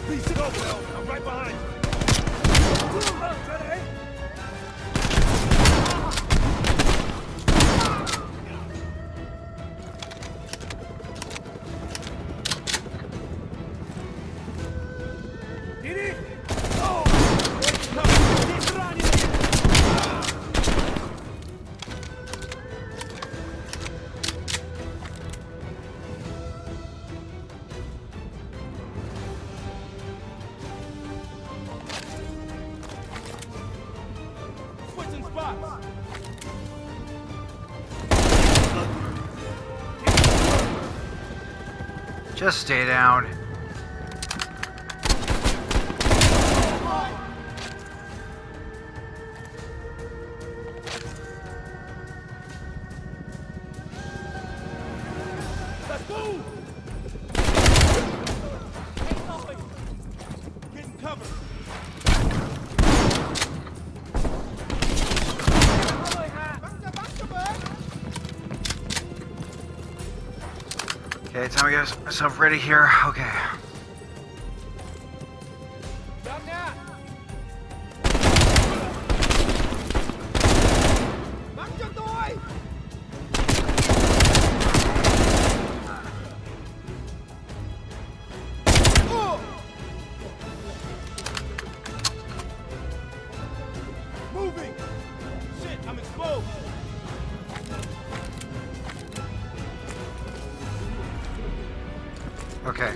Please go, Bell. I'm right behind you. Just stay down. Let's move! Getting covered. Okay, time to get myself ready here. Okay. Moving! Shit, I'm exposed! Okay.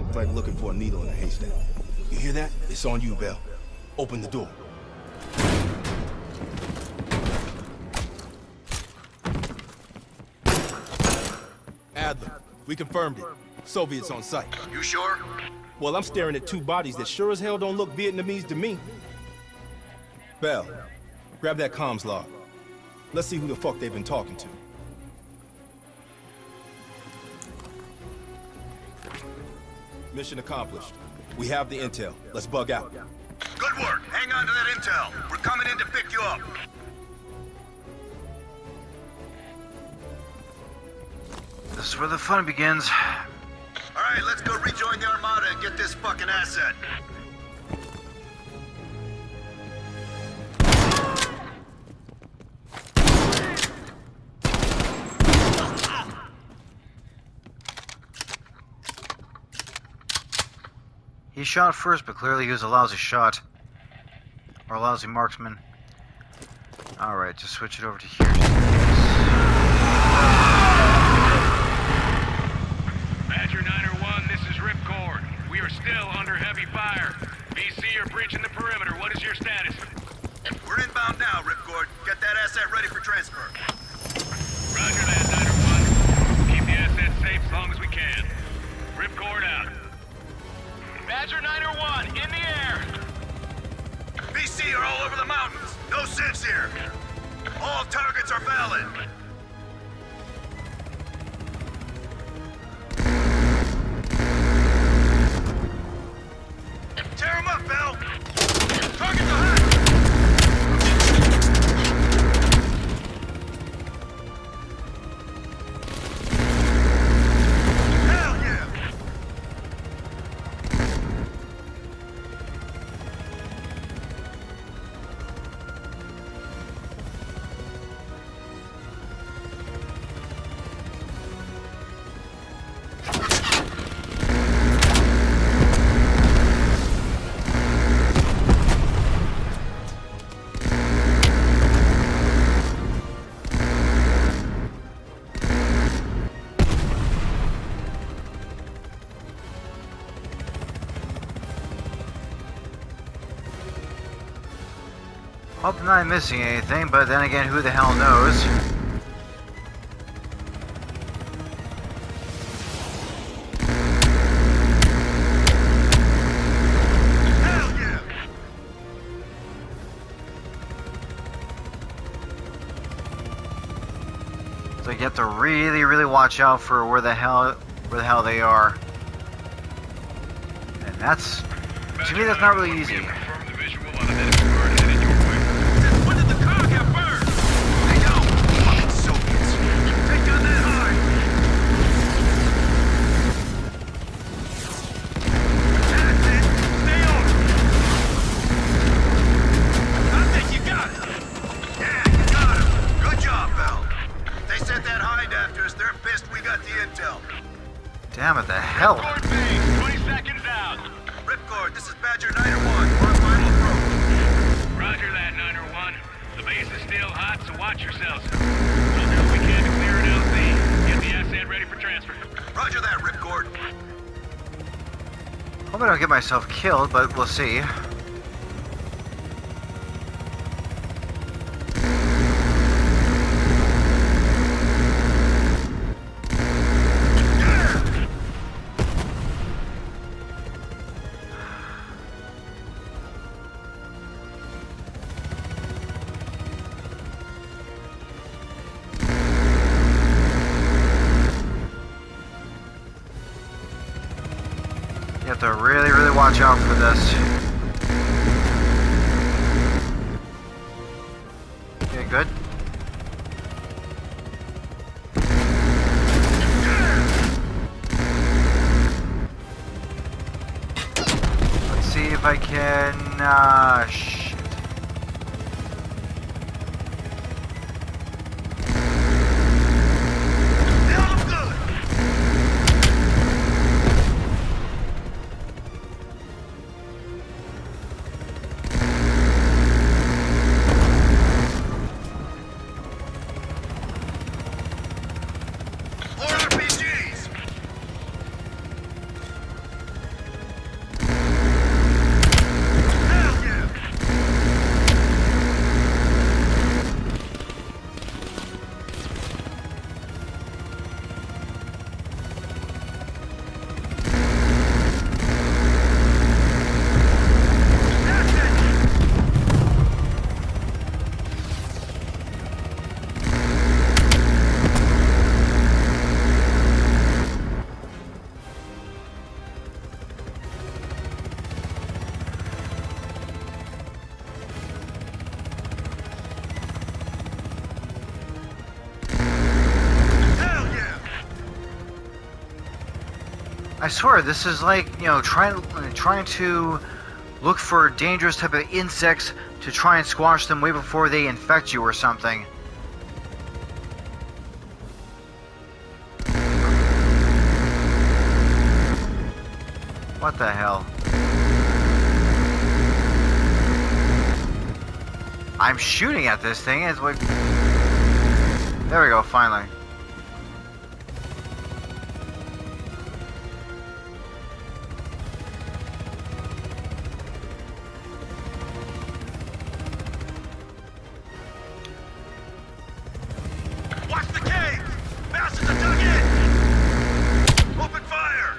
It's like looking for a needle in a haystack. You hear that? It's on you, Bell. Open the door. Adler, we confirmed it. Soviets on site. You sure? Well, I'm staring at two bodies that sure as hell don't look Vietnamese to me. Bell, grab that comms log. Let's see who the fuck they've been talking to. Mission accomplished. We have the intel. Let's bug out. Good work. Hang on to that intel. We're coming in to pick you up. This is where the fun begins. All right, let's go rejoin the Armada and get this fucking asset. He shot first, but clearly he was a lousy shot. Or a lousy marksman. Alright, just switch it over to here. Badger 901, this is Ripcord. We are still under heavy fire. BC are breaching the perimeter. What is your status? We're inbound now, Ripcord. Get that asset ready for transfer. Roger that, 901. Keep the asset safe as long as we can. Ripcord out. Badger 901, in the air! BC are all over the mountains. No sense here. All targets are valid. Tear him up, Bell! Target the hut! Hell yeah! Hope I'm not missing anything, but then again, who the hell knows? Hell yeah! So you have to really, really watch out for where the hell they are. And that's, to me, that's not really easy. When did the car get burned? I know! Fucking Soviets! Take down that high! That's it! Stay on! I think you got it! Yeah, you got him! Good job, Bell. They sent that hind after us. They're pissed we got the intel. Damn it, the hell! Ripcord base, 20 seconds out. Ripcord, this is Badger 901. We're on final approach. Roger that, 901. The base is still hot, so watch yourselves. We'll do what we can to clear an LZ. Get the asset ready for transfer. Roger that, Ripcord. Hope I don't get myself killed, but we'll see. You have to really, really watch out for this. Okay, good. Let's see if I can, shit. swear, this is like, you know, trying to look for dangerous type of insects to try and squash them way before they infect you or something. What the hell? I'm shooting at this thing. It's like... There we go, finally. Watch the cave! Bastards are dug in! Open fire!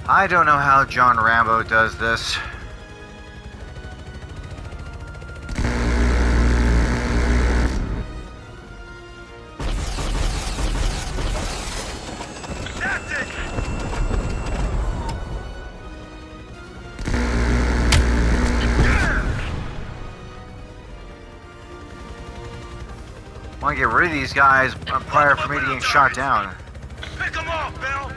I don't know how John Rambo does this. That's it! I want to get rid of these guys prior for me to getting shot down. Pick them off, Bell!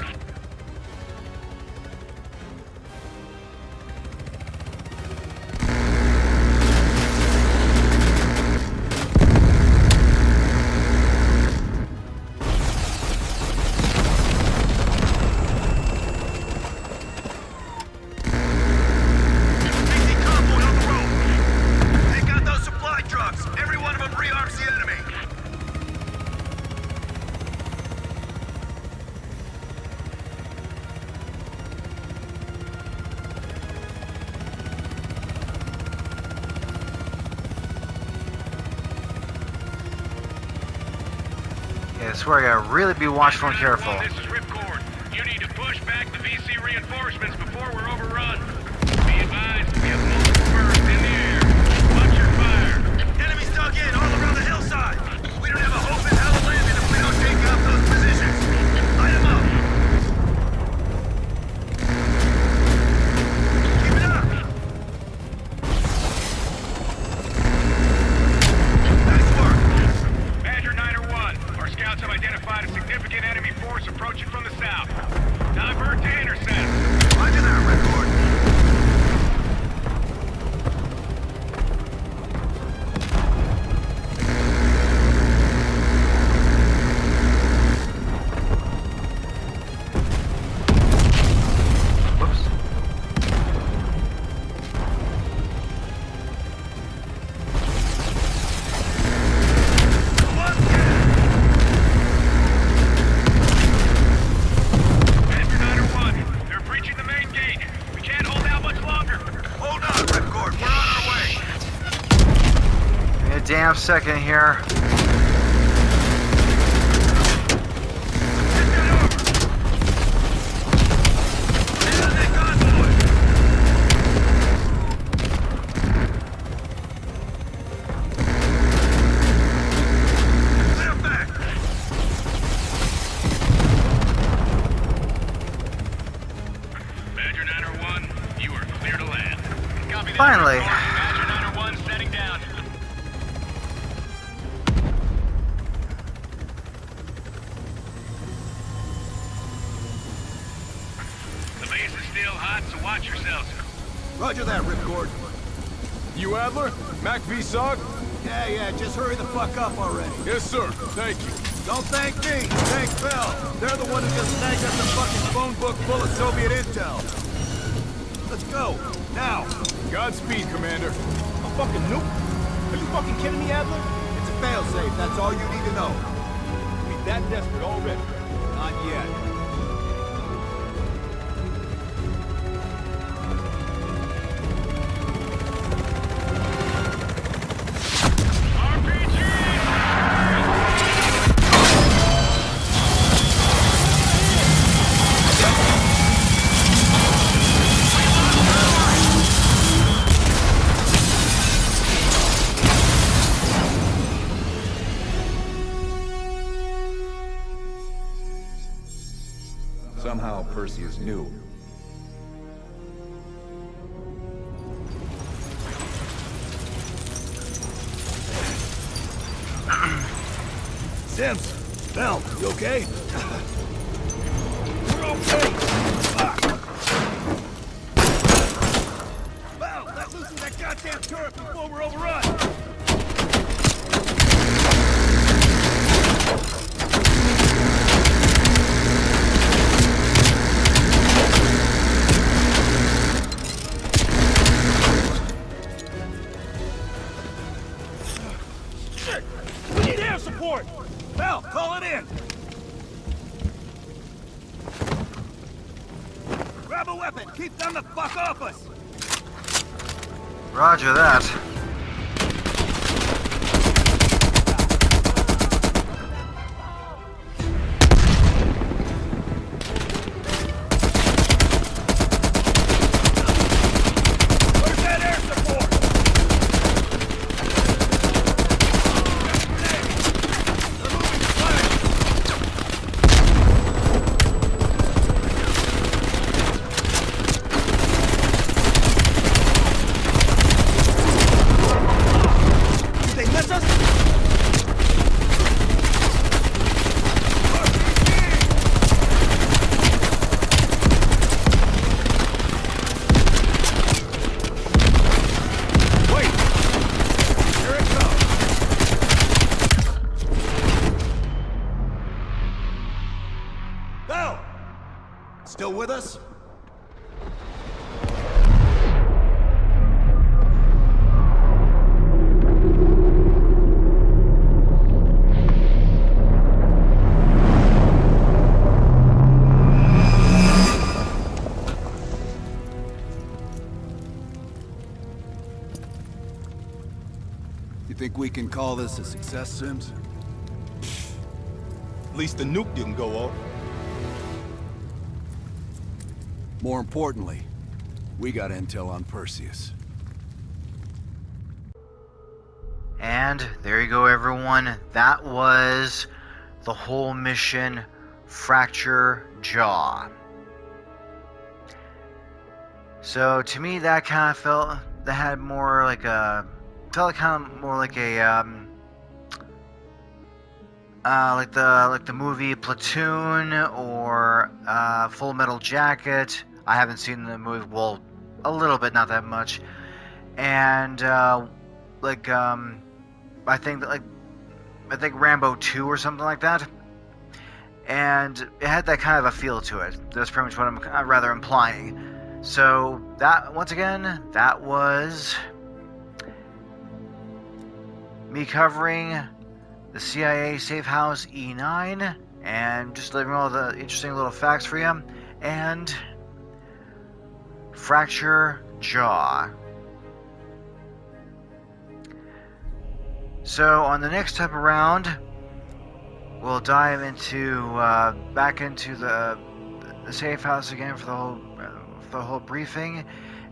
Yeah, I swear I gotta really be watchful and careful. This is Ripcord. You need to push back the VC reinforcements before we're overrun. Be advised, we have multiple birds in the air. Watch your fire. Enemies dug in all around the hillside. We don't have a hope in hell of landing if we don't take out those positions. Light them up. Keep it up. Nice work. Badger 901, our scouts have identified a significant enemy force approaching from the south. Divert to intercept. Roger that, Ripcord. Badger 901, they're breaching the main gate. We can't hold out much longer. Hold on, Ripcord. We're on our way. Give me a damn second here. Badger 901, you are clear to land. Copy that. Finally. Badger 901 setting down. The base is still hot, so watch yourselves. Roger that, Ripcord. You Adler? Mac V SOG? Yeah, just hurry the fuck up already. Yes, sir. Thank you. Don't thank me, thank Bell. They're the one who just snagged us a fucking phone book full of Soviet intel. Let's go, now. Godspeed, Commander. A fucking nuke? Are you fucking kidding me, Adler? It's a failsafe, that's all you need to know. We that desperate already? Not yet. somehow Perseus knew. Simp! Bell, you okay? We're okay! Bell, let loose of that goddamn turret before we're overrun! Shit! We need air support! Bell, call it in! Grab a weapon! Keep them the fuck off us! Roger that. Where's that air support? Still with us? You think we can call this a success, Sims? At least the nuke didn't go off. More importantly, we got intel on Perseus. And there you go, everyone. That was the whole mission, Fracture Jaw. So to me, that kind of felt that had more like a like the movie Platoon or Full Metal Jacket. I haven't seen the movie, well, a little bit, not that much. And I think Rambo 2 or something like that. And it had that kind of a feel to it. That's pretty much what I'm rather implying. So that, once again, that was me covering the CIA Safehouse E9 and just delivering all the interesting little facts for you. And Fracture Jaw. So on the next time around, we'll dive into back into the safe house again for the whole briefing,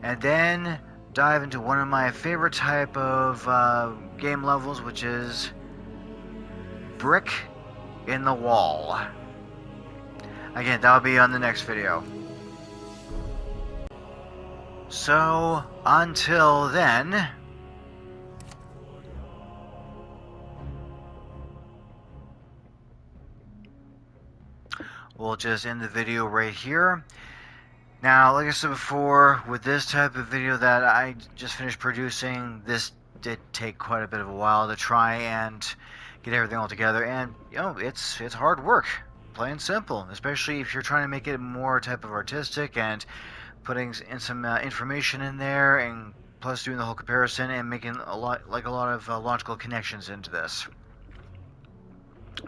and then dive into one of my favorite type of game levels, which is brick in the wall. Again, that'll be on the next video. So until then, we'll just end the video right here. Now, like I said before, with this type of video that I just finished producing, this did take quite a bit of a while to try and get everything all together, and you know, it's hard work, plain and simple, especially if you're trying to make it more type of artistic and putting in some information in there, and plus doing the whole comparison and making a lot of logical connections into this.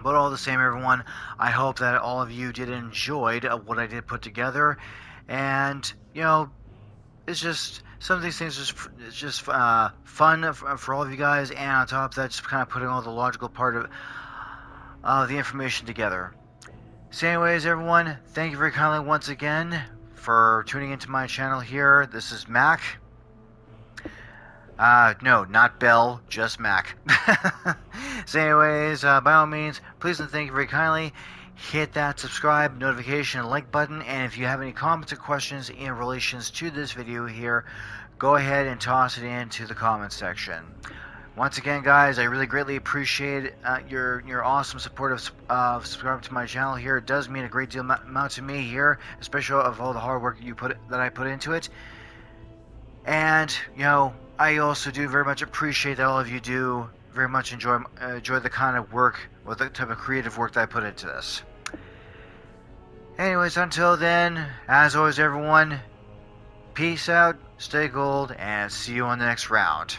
But all the same, everyone, I hope that all of you did enjoy what I did put together. And, you know, it's just, some of these things it's just fun for all of you guys. And on top of that, just kind of putting all the logical part of the information together. So anyways, everyone, thank you very kindly once again for tuning into my channel here. This is Mac. No, not Bell, just Mac. So anyways, by all means, please and thank you very kindly. hit that subscribe, notification, and like button. And if you have any comments or questions in relations to this video here, go ahead and toss it into the comments section. Once again, guys, I really greatly appreciate your awesome support of subscribing to my channel here. It does mean a great deal amount to me here, especially of all the hard work that I put into it. And I also do very much appreciate that all of you do very much enjoy the kind of work, or the type of creative work that I put into this. Anyways, until then, as always, everyone, peace out, stay gold, and see you on the next round.